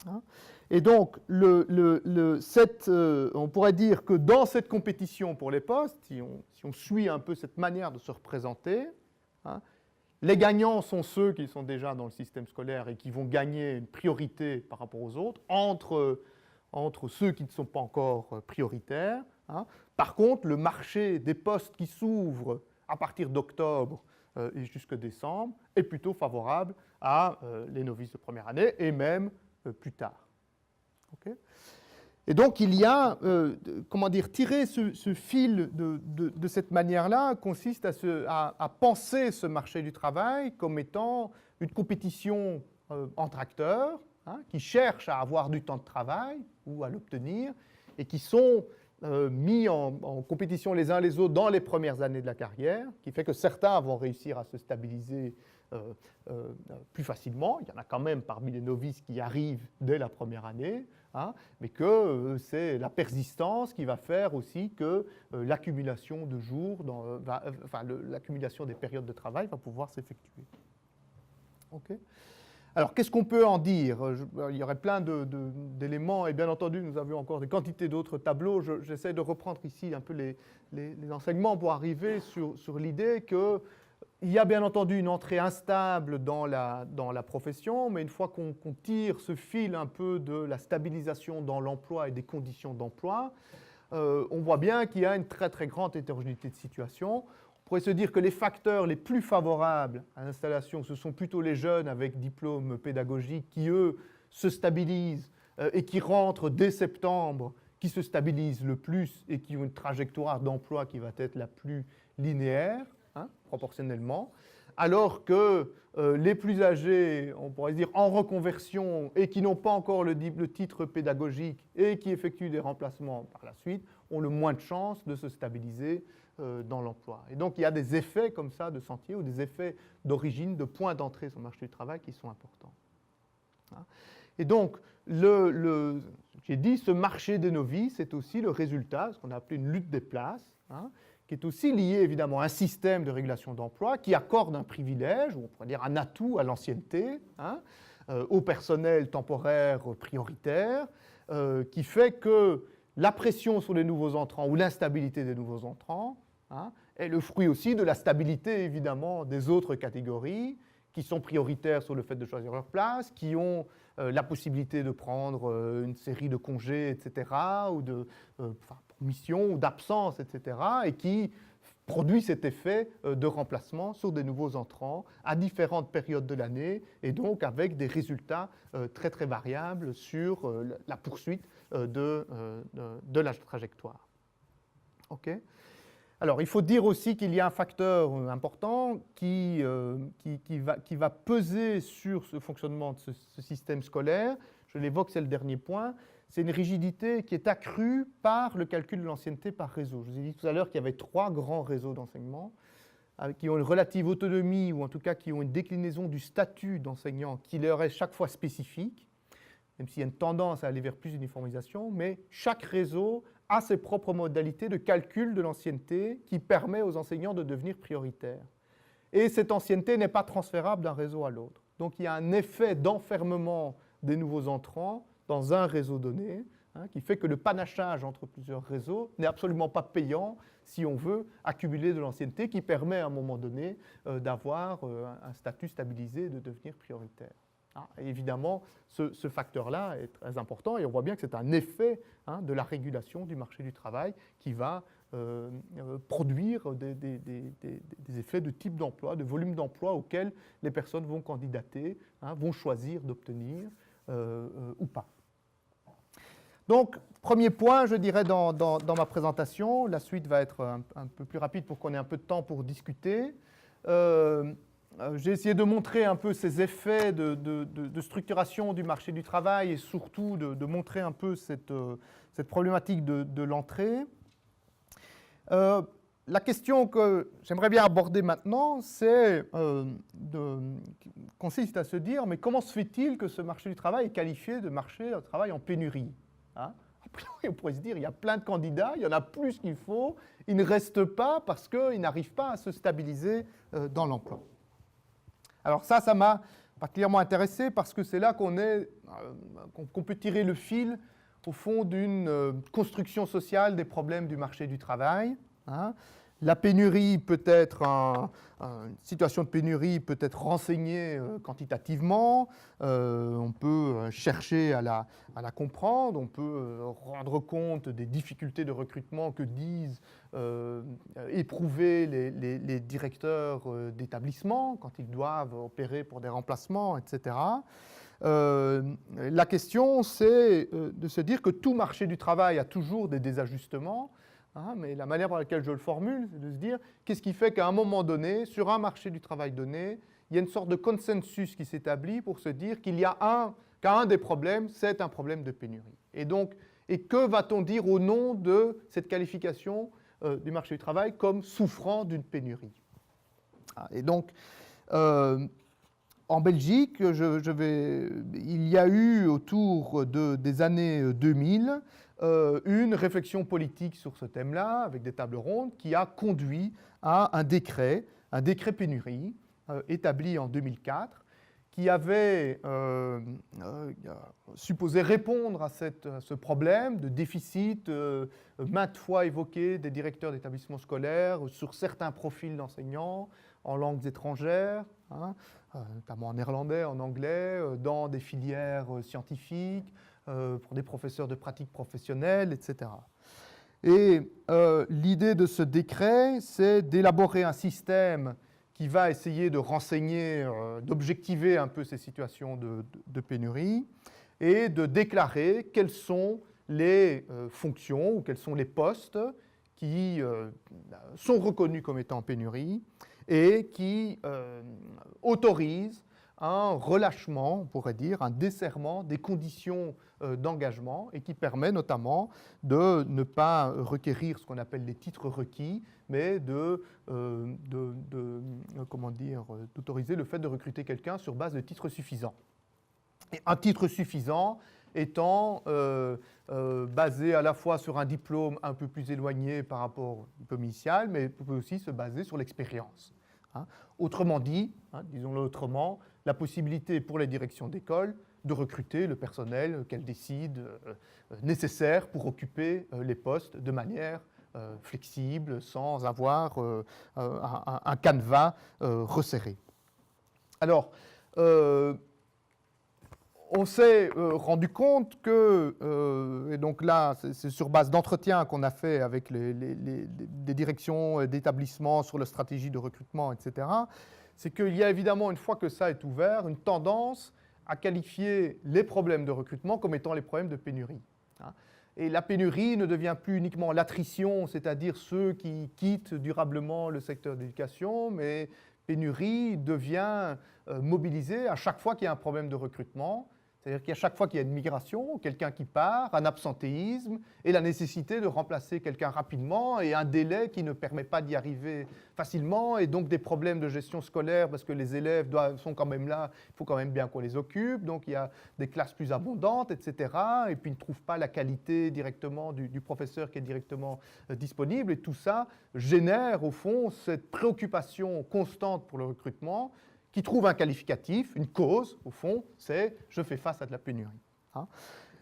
S1: Hein. Et donc, on pourrait dire que dans cette compétition pour les postes, si on suit un peu cette manière de se représenter, hein, les gagnants sont ceux qui sont déjà dans le système scolaire et qui vont gagner une priorité par rapport aux autres, entre ceux qui ne sont pas encore prioritaires. Hein. Par contre, le marché des postes qui s'ouvrent à partir d'octobre et jusqu'à décembre est plutôt favorable à les novices de première année et même plus tard. Okay. Et donc, il y a, comment dire, tirer ce fil de cette manière-là consiste à penser ce marché du travail comme étant une compétition entre acteurs, hein, qui cherchent à avoir du temps de travail ou à l'obtenir et qui sont mis en compétition les uns les autres dans les premières années de la carrière, qui fait que certains vont réussir à se stabiliser plus facilement. Il y en a quand même parmi les novices qui arrivent dès la première année, hein, mais que c'est la persistance qui va faire aussi que l'accumulation de jours, l'accumulation des périodes de travail va pouvoir s'effectuer. Okay. Alors, qu'est-ce qu'on peut en dire? Il y aurait plein d'éléments, et bien entendu, nous avions encore des quantités d'autres tableaux. J'essaie de reprendre ici un peu les enseignements pour arriver sur l'idée qu'il y a bien entendu une entrée instable dans la profession, mais une fois qu'on tire ce fil un peu de la stabilisation dans l'emploi et des conditions d'emploi, on voit bien qu'il y a une très très grande hétérogénéité de situation. On pourrait se dire que les facteurs les plus favorables à l'installation, ce sont plutôt les jeunes avec diplôme pédagogique qui, eux, se stabilisent et qui rentrent dès septembre, qui se stabilisent le plus et qui ont une trajectoire d'emploi qui va être la plus linéaire, hein, proportionnellement, alors que les plus âgés, on pourrait dire en reconversion et qui n'ont pas encore le titre pédagogique et qui effectuent des remplacements par la suite, ont le moins de chances de se stabiliser dans l'emploi. Et donc, il y a des effets comme ça de sentier ou des effets d'origine, de points d'entrée sur le marché du travail qui sont importants. Et donc, j'ai dit, ce marché des novices est aussi le résultat, ce qu'on a appelé une lutte des places, hein, qui est aussi lié évidemment à un système de régulation d'emploi qui accorde un privilège, ou on pourrait dire un atout à l'ancienneté, hein, au personnel temporaire prioritaire, qui fait que la pression sur les nouveaux entrants ou l'instabilité des nouveaux entrants, hein, est le fruit aussi de la stabilité, évidemment, des autres catégories qui sont prioritaires sur le fait de choisir leur place, qui ont la possibilité de prendre une série de congés, etc., ou de mission ou d'absence, etc., et qui produit cet effet de remplacement sur des nouveaux entrants à différentes périodes de l'année, et donc avec des résultats très, très variables sur la poursuite de la trajectoire. OK ? Alors, il faut dire aussi qu'il y a un facteur important qui va peser sur ce fonctionnement de ce système scolaire. Je l'évoque, c'est le dernier point. C'est une rigidité qui est accrue par le calcul de l'ancienneté par réseau. Je vous ai dit tout à l'heure qu'il y avait 3 grands réseaux d'enseignement qui ont une relative autonomie, ou en tout cas qui ont une déclinaison du statut d'enseignant qui leur est chaque fois spécifique, même s'il y a une tendance à aller vers plus d'uniformisation, mais chaque réseau a ses propres modalités de calcul de l'ancienneté qui permet aux enseignants de devenir prioritaires. Et cette ancienneté n'est pas transférable d'un réseau à l'autre. Donc il y a un effet d'enfermement des nouveaux entrants dans un réseau donné, hein, qui fait que le panachage entre plusieurs réseaux n'est absolument pas payant si on veut accumuler de l'ancienneté qui permet à un moment donné d'avoir un statut stabilisé et de devenir prioritaire. Et évidemment, ce facteur-là est très important et on voit bien que c'est un effet, hein, de la régulation du marché du travail qui va produire des effets de type d'emploi, de volume d'emploi auxquels les personnes vont candidater, hein, vont choisir d'obtenir ou pas. Donc, premier point, je dirais, dans ma présentation. La suite va être un peu plus rapide pour qu'on ait un peu de temps pour discuter. J'ai essayé de montrer un peu ces effets de structuration du marché du travail et surtout de montrer un peu cette problématique de l'entrée. La question que j'aimerais bien aborder maintenant, consiste à se dire, mais comment se fait-il que ce marché du travail est qualifié de marché du travail en pénurie, hein? On pourrait se dire, il y a plein de candidats, il y en a plus qu'il faut, ils ne restent pas parce qu'ils n'arrivent pas à se stabiliser dans l'emploi. Alors ça m'a particulièrement intéressé parce que c'est là qu'on peut tirer le fil, au fond, d'une construction sociale des problèmes du marché du travail, hein. La pénurie peut être, une situation de pénurie peut être renseignée quantitativement, on peut chercher à la comprendre, on peut rendre compte des difficultés de recrutement que disent éprouver les directeurs d'établissement quand ils doivent opérer pour des remplacements, etc. La question, c'est de se dire que tout marché du travail a toujours des désajustements, hein, mais la manière par laquelle je le formule, c'est de se dire qu'est-ce qui fait qu'à un moment donné, sur un marché du travail donné, il y a une sorte de consensus qui s'établit pour se dire qu'un des problèmes, c'est un problème de pénurie. Et que va-t-on dire au nom de cette qualification du marché du travail comme souffrant d'une pénurie? Et donc, en Belgique, il y a eu autour des années 2000 une réflexion politique sur ce thème-là, avec des tables rondes, qui a conduit à un décret pénurie, établi en 2004, qui avait supposé répondre à ce problème de déficit maintes fois évoqué des directeurs d'établissements scolaires sur certains profils d'enseignants en langues étrangères, hein, notamment en néerlandais, en anglais, dans des filières scientifiques, pour des professeurs de pratique professionnelle, etc. Et l'idée de ce décret, c'est d'élaborer un système qui va essayer de renseigner, d'objectiver un peu ces situations de pénurie et de déclarer quelles sont les fonctions ou quels sont les postes qui sont reconnus comme étant en pénurie et qui autorisent un relâchement, on pourrait dire, un desserrement des conditions d'engagement et qui permet notamment de ne pas requérir ce qu'on appelle les titres requis, mais d'autoriser le fait de recruter quelqu'un sur base de titres suffisants. Et un titre suffisant étant basé à la fois sur un diplôme un peu plus éloigné par rapport au diplôme initial, mais peut aussi se baser sur l'expérience. Hein. Autrement dit, disons-le autrement, la possibilité pour les directions d'école de recruter le personnel qu'elles décident nécessaire pour occuper les postes de manière flexible, sans avoir un canevas resserré. Alors, on s'est rendu compte que, et donc là, c'est sur base d'entretiens qu'on a fait avec des directions d'établissements sur la stratégie de recrutement, etc., c'est qu'il y a évidemment, une fois que ça est ouvert, une tendance à qualifier les problèmes de recrutement comme étant les problèmes de pénurie. Et la pénurie ne devient plus uniquement l'attrition, c'est-à-dire ceux qui quittent durablement le secteur de l'éducation, mais pénurie devient mobilisée à chaque fois qu'il y a un problème de recrutement. C'est-à-dire qu'à chaque fois qu'il y a une migration, quelqu'un qui part, un absentéisme et la nécessité de remplacer quelqu'un rapidement et un délai qui ne permet pas d'y arriver facilement et donc des problèmes de gestion scolaire parce que les élèves sont quand même là, il faut quand même bien qu'on les occupe, donc il y a des classes plus abondantes, etc. Et puis ils ne trouvent pas la qualité directement du professeur qui est directement disponible et tout ça génère au fond cette préoccupation constante pour le recrutement qui trouve un qualificatif, une cause, au fond, c'est « je fais face à de la pénurie ».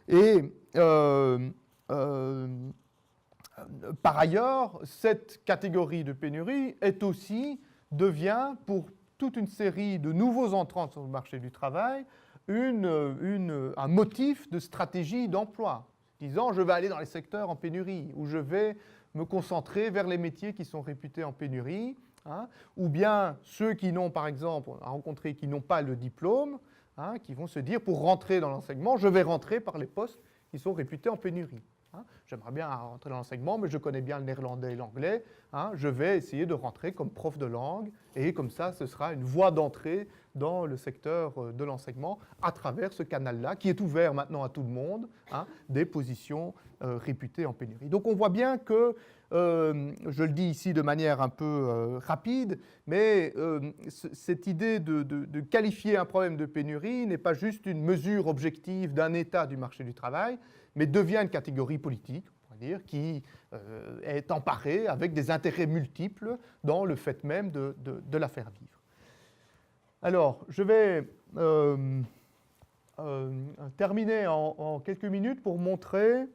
S1: Et par ailleurs, cette catégorie de pénurie devient, pour toute une série de nouveaux entrants sur le marché du travail, un motif de stratégie d'emploi, disant « je vais aller dans les secteurs en pénurie » ou « je vais me concentrer vers les métiers qui sont réputés en pénurie ». Ou bien ceux qui n'ont, par exemple, on a rencontré qui n'ont pas le diplôme, qui vont se dire, pour rentrer dans l'enseignement, je vais rentrer par les postes qui sont réputés en pénurie. J'aimerais bien rentrer dans l'enseignement, mais je connais bien le néerlandais et l'anglais, je vais essayer de rentrer comme prof de langue, et comme ça, ce sera une voie d'entrée dans le secteur de l'enseignement à travers ce canal-là, qui est ouvert maintenant à tout le monde, des positions réputées en pénurie. Donc on voit bien que, je le dis ici de manière un peu rapide, mais cette idée de qualifier un problème de pénurie n'est pas juste une mesure objective d'un état du marché du travail, mais devient une catégorie politique, on pourrait dire, qui est emparée avec des intérêts multiples dans le fait même de la faire vivre. Alors, je vais terminer en quelques minutes pour montrer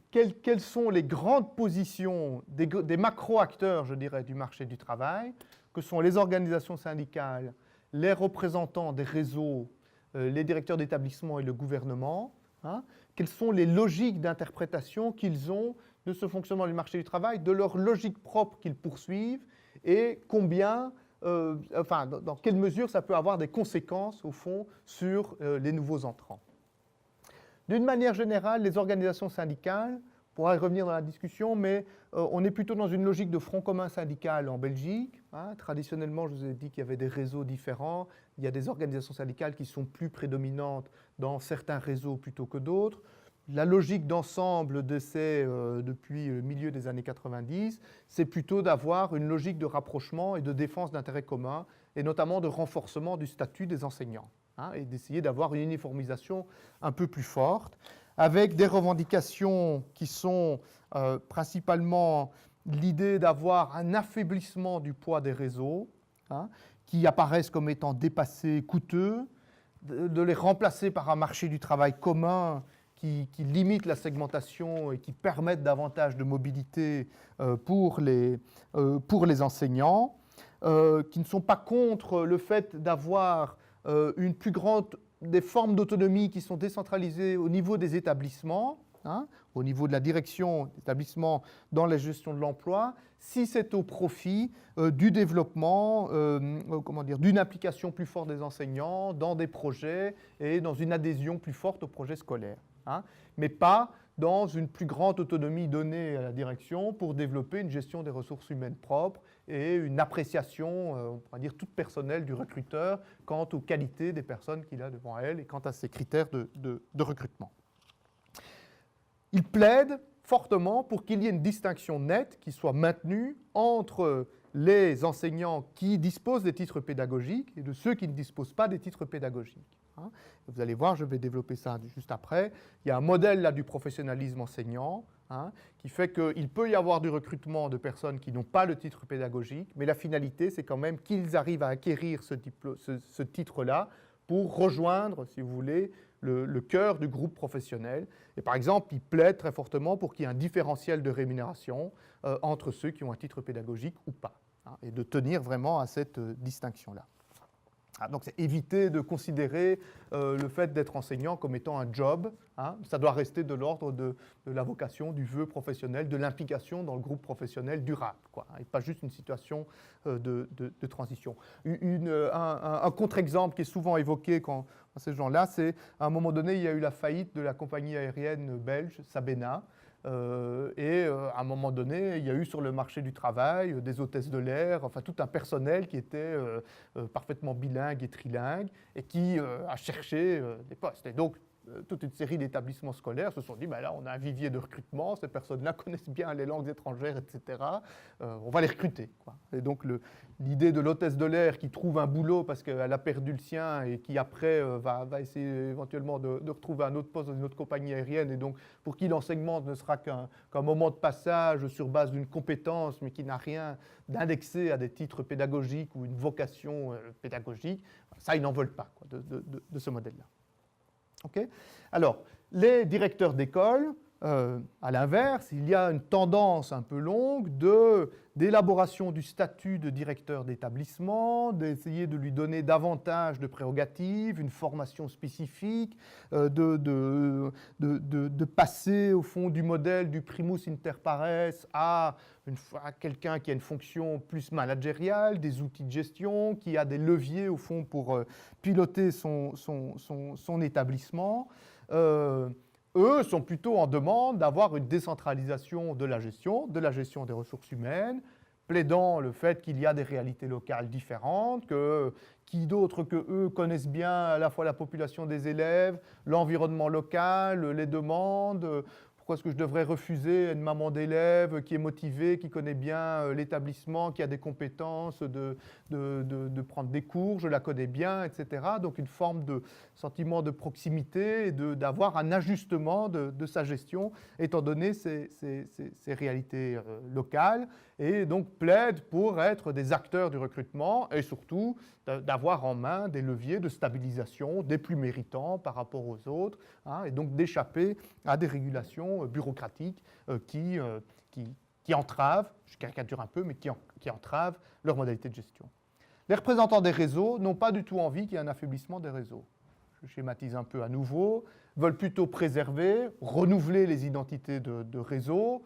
S1: quelles sont les grandes positions des macro-acteurs, je dirais, du marché du travail, que sont les organisations syndicales, les représentants des réseaux, les directeurs d'établissement et le gouvernement, quelles sont les logiques d'interprétation qu'ils ont de ce fonctionnement du marché du travail, de leur logique propre qu'ils poursuivent, et combien dans quelle mesure ça peut avoir des conséquences, au fond, sur les nouveaux entrants. D'une manière générale, les organisations syndicales, on pourra y revenir dans la discussion, mais on est plutôt dans une logique de front commun syndical en Belgique. Traditionnellement, je vous ai dit qu'il y avait des réseaux différents. Il y a des organisations syndicales qui sont plus prédominantes dans certains réseaux plutôt que d'autres. La logique d'ensemble de ces, depuis le milieu des années 90, c'est plutôt d'avoir une logique de rapprochement et de défense d'intérêts communs, et notamment de renforcement du statut des enseignants, et d'essayer d'avoir une uniformisation un peu plus forte, avec des revendications qui sont principalement l'idée d'avoir un affaiblissement du poids des réseaux, qui apparaissent comme étant dépassés, coûteux, de les remplacer par un marché du travail commun qui limite la segmentation et qui permettent davantage de mobilité pour les enseignants, qui ne sont pas contre le fait d'avoir une plus grande, des formes d'autonomie qui sont décentralisées au niveau des établissements, au niveau de la direction d'établissement dans la gestion de l'emploi, si c'est au profit du développement, d'une application plus forte des enseignants dans des projets et dans une adhésion plus forte aux projets scolaires. Mais pas dans une plus grande autonomie donnée à la direction pour développer une gestion des ressources humaines propres et une appréciation, on pourrait dire, toute personnelle du recruteur quant aux qualités des personnes qu'il a devant elle et quant à ses critères de recrutement. Il plaide fortement pour qu'il y ait une distinction nette qui soit maintenue entre les enseignants qui disposent des titres pédagogiques et de ceux qui ne disposent pas des titres pédagogiques. Vous allez voir, je vais développer ça juste après. Il y a un modèle là du professionnalisme enseignant qui fait qu'il peut y avoir du recrutement de personnes qui n'ont pas le titre pédagogique, mais la finalité, c'est quand même qu'ils arrivent à acquérir ce titre-là pour rejoindre, si vous voulez, le cœur du groupe professionnel. Et par exemple, il plaide très fortement pour qu'il y ait un différentiel de rémunération entre ceux qui ont un titre pédagogique ou pas, et de tenir vraiment à cette distinction-là. Donc c'est éviter de considérer le fait d'être enseignant comme étant un job. Ça doit rester de l'ordre de la vocation, du vœu professionnel, de l'implication dans le groupe professionnel durable, et pas juste une situation de transition. Un contre-exemple qui est souvent évoqué quand ces gens-là, c'est à un moment donné, il y a eu la faillite de la compagnie aérienne belge Sabena. À un moment donné, il y a eu sur le marché du travail des hôtesses de l'air, enfin tout un personnel qui était parfaitement bilingue et trilingue et qui a cherché des postes. Et donc, toute une série d'établissements scolaires se sont dit, là, on a un vivier de recrutement, ces personnes-là connaissent bien les langues étrangères, etc. On va les recruter, Et donc, l'idée de l'hôtesse de l'air qui trouve un boulot parce qu'elle a perdu le sien et qui, après, va essayer éventuellement de retrouver un autre poste dans une autre compagnie aérienne, et donc, pour qui l'enseignement ne sera qu'un moment de passage sur base d'une compétence, mais qui n'a rien d'indexé à des titres pédagogiques ou une vocation pédagogique, ça, ils n'en veulent pas de ce modèle-là. Okay. Alors, les directeurs d'école, à l'inverse, il y a une tendance un peu longue d'élaboration du statut de directeur d'établissement, d'essayer de lui donner davantage de prérogatives, une formation spécifique, de passer au fond du modèle du primus inter pares à quelqu'un qui a une fonction plus managériale, des outils de gestion, qui a des leviers au fond pour piloter son établissement. Eux sont plutôt en demande d'avoir une décentralisation de la gestion des ressources humaines, plaidant le fait qu'il y a des réalités locales différentes, que qui d'autre que eux connaissent bien à la fois la population des élèves, l'environnement local, les demandes. Pourquoi est-ce que je devrais refuser une maman d'élève qui est motivée, qui connaît bien l'établissement, qui a des compétences de prendre des cours, je la connais bien, etc. Donc une forme de sentiment de proximité et d'avoir un ajustement de sa gestion, étant donné ces réalités locales, et donc plaide pour être des acteurs du recrutement et surtout d'avoir en main des leviers de stabilisation des plus méritants par rapport aux autres, et donc d'échapper à des régulations bureaucratiques qui entravent, je caricature un peu, mais qui entravent leur modalité de gestion. Les représentants des réseaux n'ont pas du tout envie qu'il y ait un affaiblissement des réseaux. Je schématise un peu à nouveau, veulent plutôt préserver, renouveler les identités de réseaux,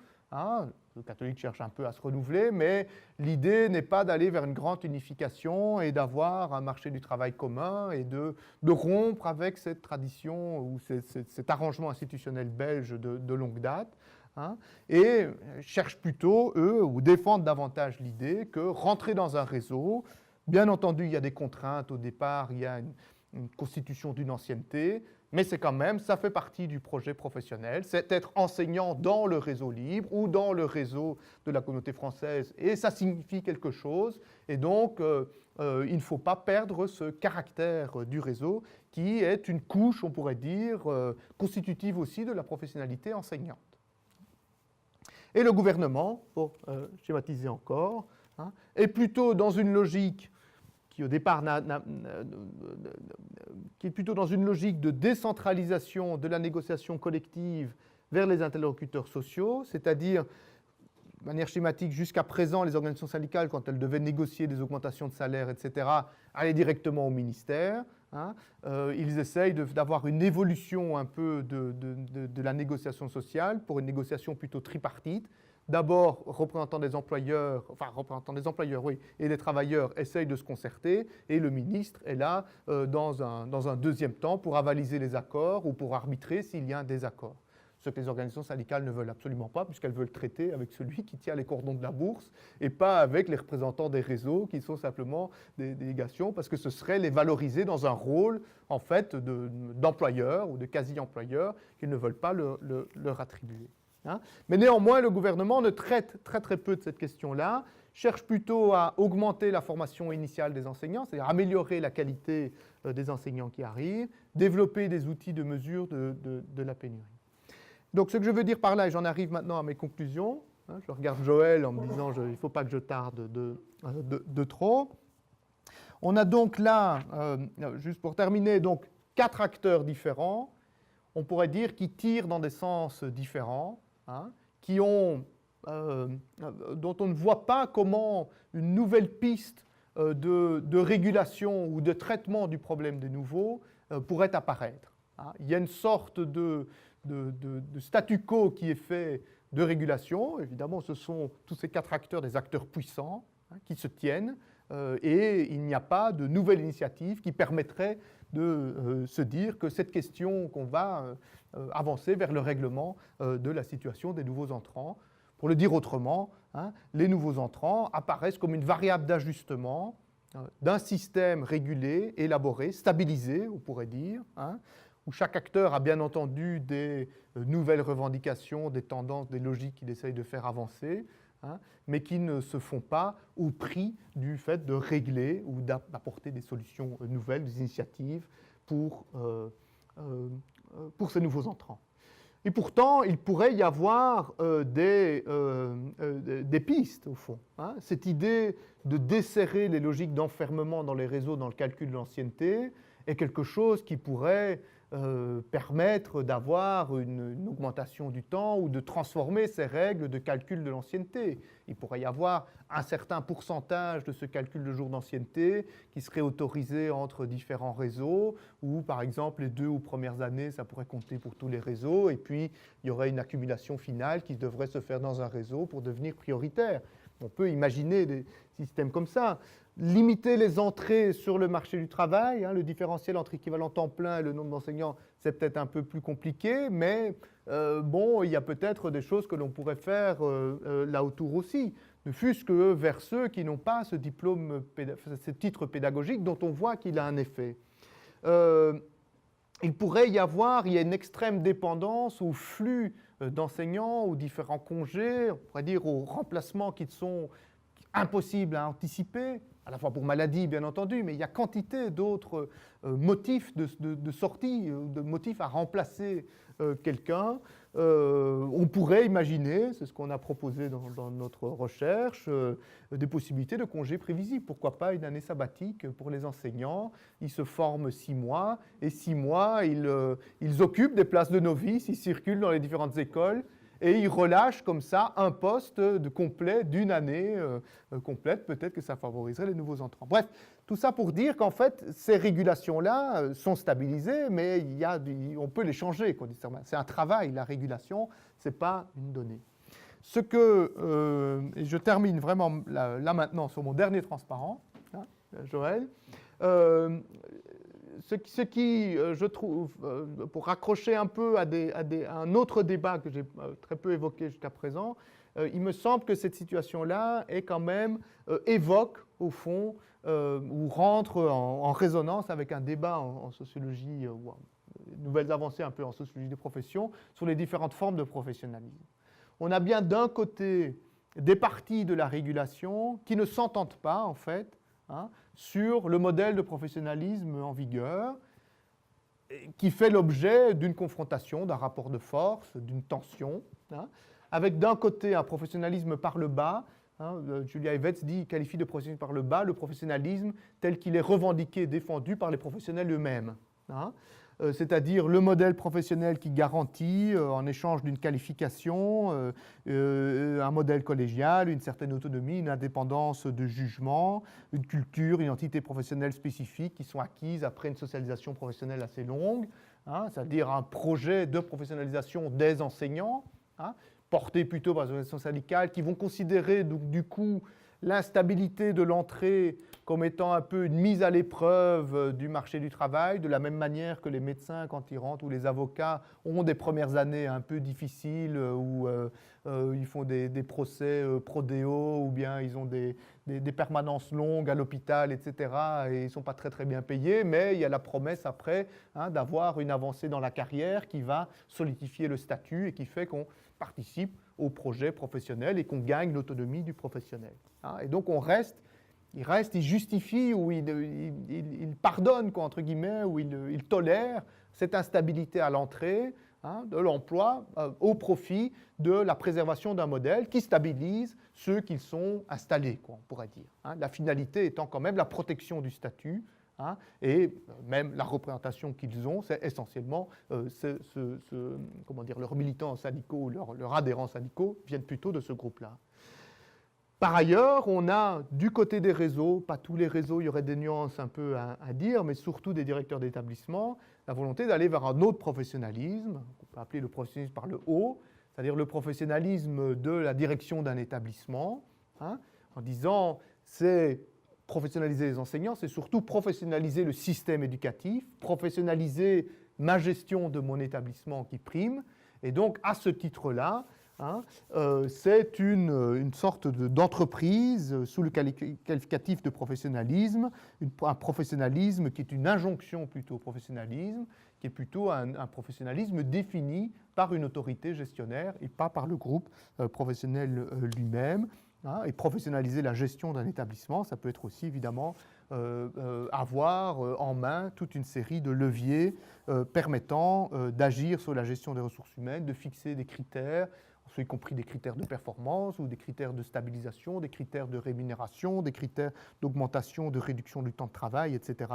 S1: Les catholiques cherchent un peu à se renouveler, mais l'idée n'est pas d'aller vers une grande unification et d'avoir un marché du travail commun et de rompre avec cette tradition ou cet arrangement institutionnel belge de longue date. Hein, et cherchent plutôt, eux, ou défendent davantage l'idée que rentrer dans un réseau, bien entendu, il y a des contraintes au départ, il y a une constitution d'une ancienneté, mais c'est quand même, ça fait partie du projet professionnel, c'est être enseignant dans le réseau libre ou dans le réseau de la communauté française, et ça signifie quelque chose, et donc il ne faut pas perdre ce caractère du réseau qui est une couche, on pourrait dire, constitutive aussi de la professionnalité enseignante. Et le gouvernement, pour schématiser encore, hein, est plutôt dans une logique qui au départ qui est plutôt dans une logique de décentralisation de la négociation collective vers les interlocuteurs sociaux, c'est-à-dire, de manière schématique, jusqu'à présent, les organisations syndicales, quand elles devaient négocier des augmentations de salaire, etc., allaient directement au ministère. Hein. Ils essayent d'avoir une évolution un peu de la négociation sociale pour une négociation plutôt tripartite. D'abord, représentants des employeurs, oui, et des travailleurs essayent de se concerter, et le ministre est là dans un deuxième temps pour avaliser les accords ou pour arbitrer s'il y a un désaccord. Ce que les organisations syndicales ne veulent absolument pas, puisqu'elles veulent traiter avec celui qui tient les cordons de la bourse, et pas avec les représentants des réseaux, qui sont simplement des délégations, parce que ce serait les valoriser dans un rôle, en fait, d'employeur ou de quasi-employeur, qu'ils ne veulent pas leur attribuer. Hein. Mais néanmoins, le gouvernement ne traite très peu de cette question-là, cherche plutôt à augmenter la formation initiale des enseignants, c'est-à-dire améliorer la qualité des enseignants qui arrivent, développer des outils de mesure de la pénurie. Donc ce que je veux dire par là, et j'en arrive maintenant à mes conclusions, hein, je regarde Joël en me disant il ne faut pas que je tarde de trop. On a donc là, juste pour terminer, donc 4 acteurs différents, on pourrait dire, qui tirent dans des sens différents, hein, dont on ne voit pas comment une nouvelle piste de régulation ou de traitement du problème des nouveaux pourrait apparaître. Hein. Il y a une sorte de statu quo qui est fait de régulation. Évidemment, ce sont tous ces 4 acteurs des acteurs puissants, hein, qui se tiennent, et il n'y a pas de nouvelle initiative qui permettrait de se dire que cette question qu'on va avancer vers le règlement de la situation des nouveaux entrants. Pour le dire autrement, hein, les nouveaux entrants apparaissent comme une variable d'ajustement d'un système régulé, élaboré, stabilisé, on pourrait dire, hein, où chaque acteur a bien entendu des nouvelles revendications, des tendances, des logiques qu'il essaye de faire avancer, hein, mais qui ne se font pas au prix du fait de régler ou d'apporter des solutions nouvelles, des initiatives pour ces nouveaux entrants. Et pourtant, il pourrait y avoir des pistes, au fond. Hein. Cette idée de desserrer les logiques d'enfermement dans les réseaux dans le calcul de l'ancienneté est quelque chose qui pourrait permettre d'avoir une augmentation du temps ou de transformer ces règles de calcul de l'ancienneté. Il pourrait y avoir un certain pourcentage de ce calcul de jour d'ancienneté qui serait autorisé entre différents réseaux, ou par exemple les 2 ou premières années, ça pourrait compter pour tous les réseaux, et puis il y aurait une accumulation finale qui devrait se faire dans un réseau pour devenir prioritaire. On peut imaginer des systèmes comme ça. Limiter les entrées sur le marché du travail, hein, le différentiel entre équivalent temps plein et le nombre d'enseignants, c'est peut-être un peu plus compliqué, mais bon, il y a peut-être des choses que l'on pourrait faire là autour aussi, ne fût-ce que vers ceux qui n'ont pas ce diplôme, ce titre pédagogique dont on voit qu'il a un effet. Il pourrait y avoir, il y a une extrême dépendance au flux d'enseignants, aux différents congés, on pourrait dire aux remplacements qui sont impossibles à anticiper, à la fois pour maladie bien entendu, mais il y a quantité d'autres motifs de sortie, de motifs à remplacer quelqu'un. On pourrait imaginer, c'est ce qu'on a proposé dans notre recherche, des possibilités de congés prévisibles. Pourquoi pas une année sabbatique pour les enseignants? Ils se forment 6 mois, et 6 mois, ils occupent des places de novices, ils circulent dans les différentes écoles, et ils relâchent comme ça un poste complet d'une année complète. Peut-être que ça favoriserait les nouveaux entrants. Bref, tout ça pour dire qu'en fait, ces régulations-là sont stabilisées, mais on peut les changer. C'est un travail, la régulation, ce n'est pas une donnée. Et je termine vraiment là maintenant sur mon dernier transparent, hein, Joël. Ce qui, je trouve, pour raccrocher un peu à un autre débat que j'ai très peu évoqué jusqu'à présent, il me semble que cette situation-là est quand même évoque, au fond, ou rentre en résonance avec un débat en sociologie, ou nouvelles avancées un peu en sociologie des professions, sur les différentes formes de professionnalisme. On a bien d'un côté des parties de la régulation qui ne s'entendent pas, en fait, hein, sur le modèle de professionnalisme en vigueur, qui fait l'objet d'une confrontation, d'un rapport de force, d'une tension, hein, avec d'un côté un professionnalisme par le bas. Hein, Julia Evets qualifie de professionnalisme par le bas le professionnalisme tel qu'il est revendiqué et défendu par les professionnels eux-mêmes. Hein, c'est-à-dire le modèle professionnel qui garantit, en échange d'une qualification, un modèle collégial, une certaine autonomie, une indépendance de jugement, une culture, une identité professionnelle spécifique qui sont acquises après une socialisation professionnelle assez longue, hein, c'est-à-dire un projet de professionnalisation des enseignants, hein, porté plutôt par les organisations syndicales, qui vont considérer donc, du coup l'instabilité de l'entrée comme étant un peu une mise à l'épreuve du marché du travail, de la même manière que les médecins, quand ils rentrent, ou les avocats, ont des premières années un peu difficiles, où ils font des procès prodéo, ou bien ils ont des permanences longues à l'hôpital, etc., et ils ne sont pas très, très bien payés, mais il y a la promesse après, hein, d'avoir une avancée dans la carrière qui va solidifier le statut et qui fait qu'on participe au projet professionnel et qu'on gagne l'autonomie du professionnel. Hein, et donc il justifie ou il pardonne, quoi, entre guillemets, ou il tolère cette instabilité à l'entrée, hein, de l'emploi au profit de la préservation d'un modèle qui stabilise ceux qui sont installés, quoi, on pourrait dire. Hein, la finalité étant quand même la protection du statut, hein, et même la représentation qu'ils ont, c'est essentiellement comment dire, leurs militants syndicaux, leurs adhérents syndicaux viennent plutôt de ce groupe-là. Par ailleurs, on a du côté des réseaux, pas tous les réseaux, il y aurait des nuances un peu à dire, mais surtout des directeurs d'établissement, la volonté d'aller vers un autre professionnalisme, qu'on peut appeler le professionnalisme par le haut, c'est-à-dire le professionnalisme de la direction d'un établissement, hein, en disant c'est professionnaliser les enseignants, c'est surtout professionnaliser le système éducatif, professionnaliser ma gestion de mon établissement qui prime, et donc à ce titre-là, hein, c'est une sorte d'entreprise sous le qualificatif de professionnalisme, un professionnalisme qui est une injonction plutôt au professionnalisme, qui est plutôt un professionnalisme défini par une autorité gestionnaire et pas par le groupe professionnel lui-même. Hein, et professionnaliser la gestion d'un établissement, ça peut être aussi évidemment avoir en main toute une série de leviers permettant d'agir sur la gestion des ressources humaines, de fixer des critères, y compris des critères de performance ou des critères de stabilisation, des critères de rémunération, des critères d'augmentation, de réduction du temps de travail, etc.,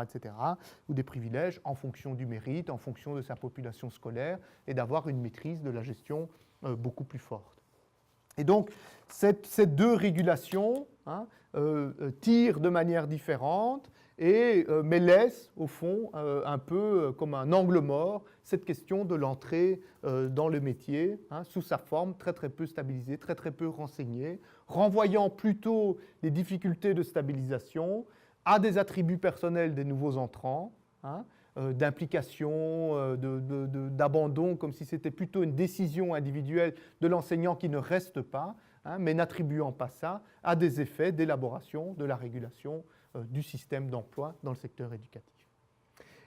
S1: ou des privilèges en fonction du mérite, en fonction de sa population scolaire, et d'avoir une maîtrise de la gestion beaucoup plus forte. Et donc, ces deux régulations, hein, tirent de manière différente, mais laissent, au fond, un peu comme un angle mort, cette question de l'entrée dans le métier, hein, sous sa forme très très peu stabilisée, très très peu renseignée, renvoyant plutôt les difficultés de stabilisation à des attributs personnels des nouveaux entrants, hein, d'implication, d'abandon, comme si c'était plutôt une décision individuelle de l'enseignant qui ne reste pas, hein, mais n'attribuant pas ça à des effets d'élaboration de la régulation du système d'emploi dans le secteur éducatif.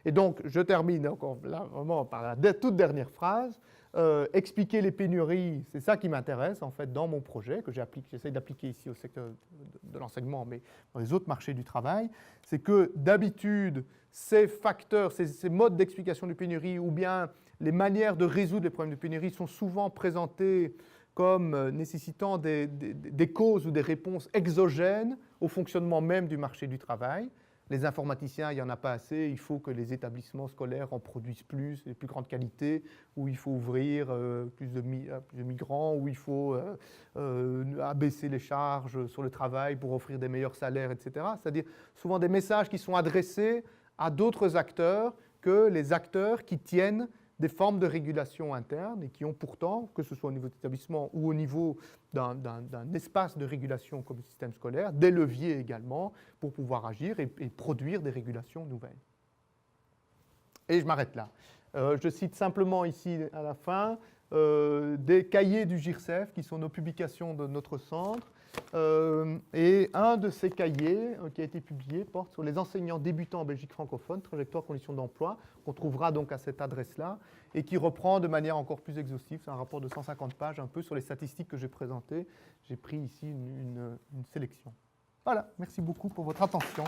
S1: Et donc, je termine encore là, vraiment par la toute dernière phrase. Expliquer les pénuries, c'est ça qui m'intéresse en fait dans mon projet, que j'essaie d'appliquer ici au secteur de l'enseignement, mais dans les autres marchés du travail, c'est que d'habitude, ces facteurs, ces modes d'explication des pénuries ou bien les manières de résoudre les problèmes de pénurie sont souvent présentés comme nécessitant des causes ou des réponses exogènes au fonctionnement même du marché du travail. Les informaticiens, il n'y en a pas assez, il faut que les établissements scolaires en produisent plus, de plus grande qualité, où il faut ouvrir plus de migrants, où il faut abaisser les charges sur le travail pour offrir des meilleurs salaires, etc. C'est-à-dire souvent des messages qui sont adressés à d'autres acteurs que les acteurs qui tiennent des formes de régulation interne et qui ont pourtant, que ce soit au niveau d'établissement ou au niveau d'un espace de régulation comme le système scolaire, des leviers également pour pouvoir agir et produire des régulations nouvelles. Et je m'arrête là. Je cite simplement ici à la fin des cahiers du GIRCEF qui sont nos publications de notre centre. Et un de ces cahiers qui a été publié porte sur les enseignants débutants en Belgique francophone, trajectoire, conditions d'emploi, qu'on trouvera donc à cette adresse-là, et qui reprend de manière encore plus exhaustive, c'est un rapport de 150 pages, un peu sur les statistiques que j'ai présentées. J'ai pris ici une sélection. Voilà, merci beaucoup pour votre attention.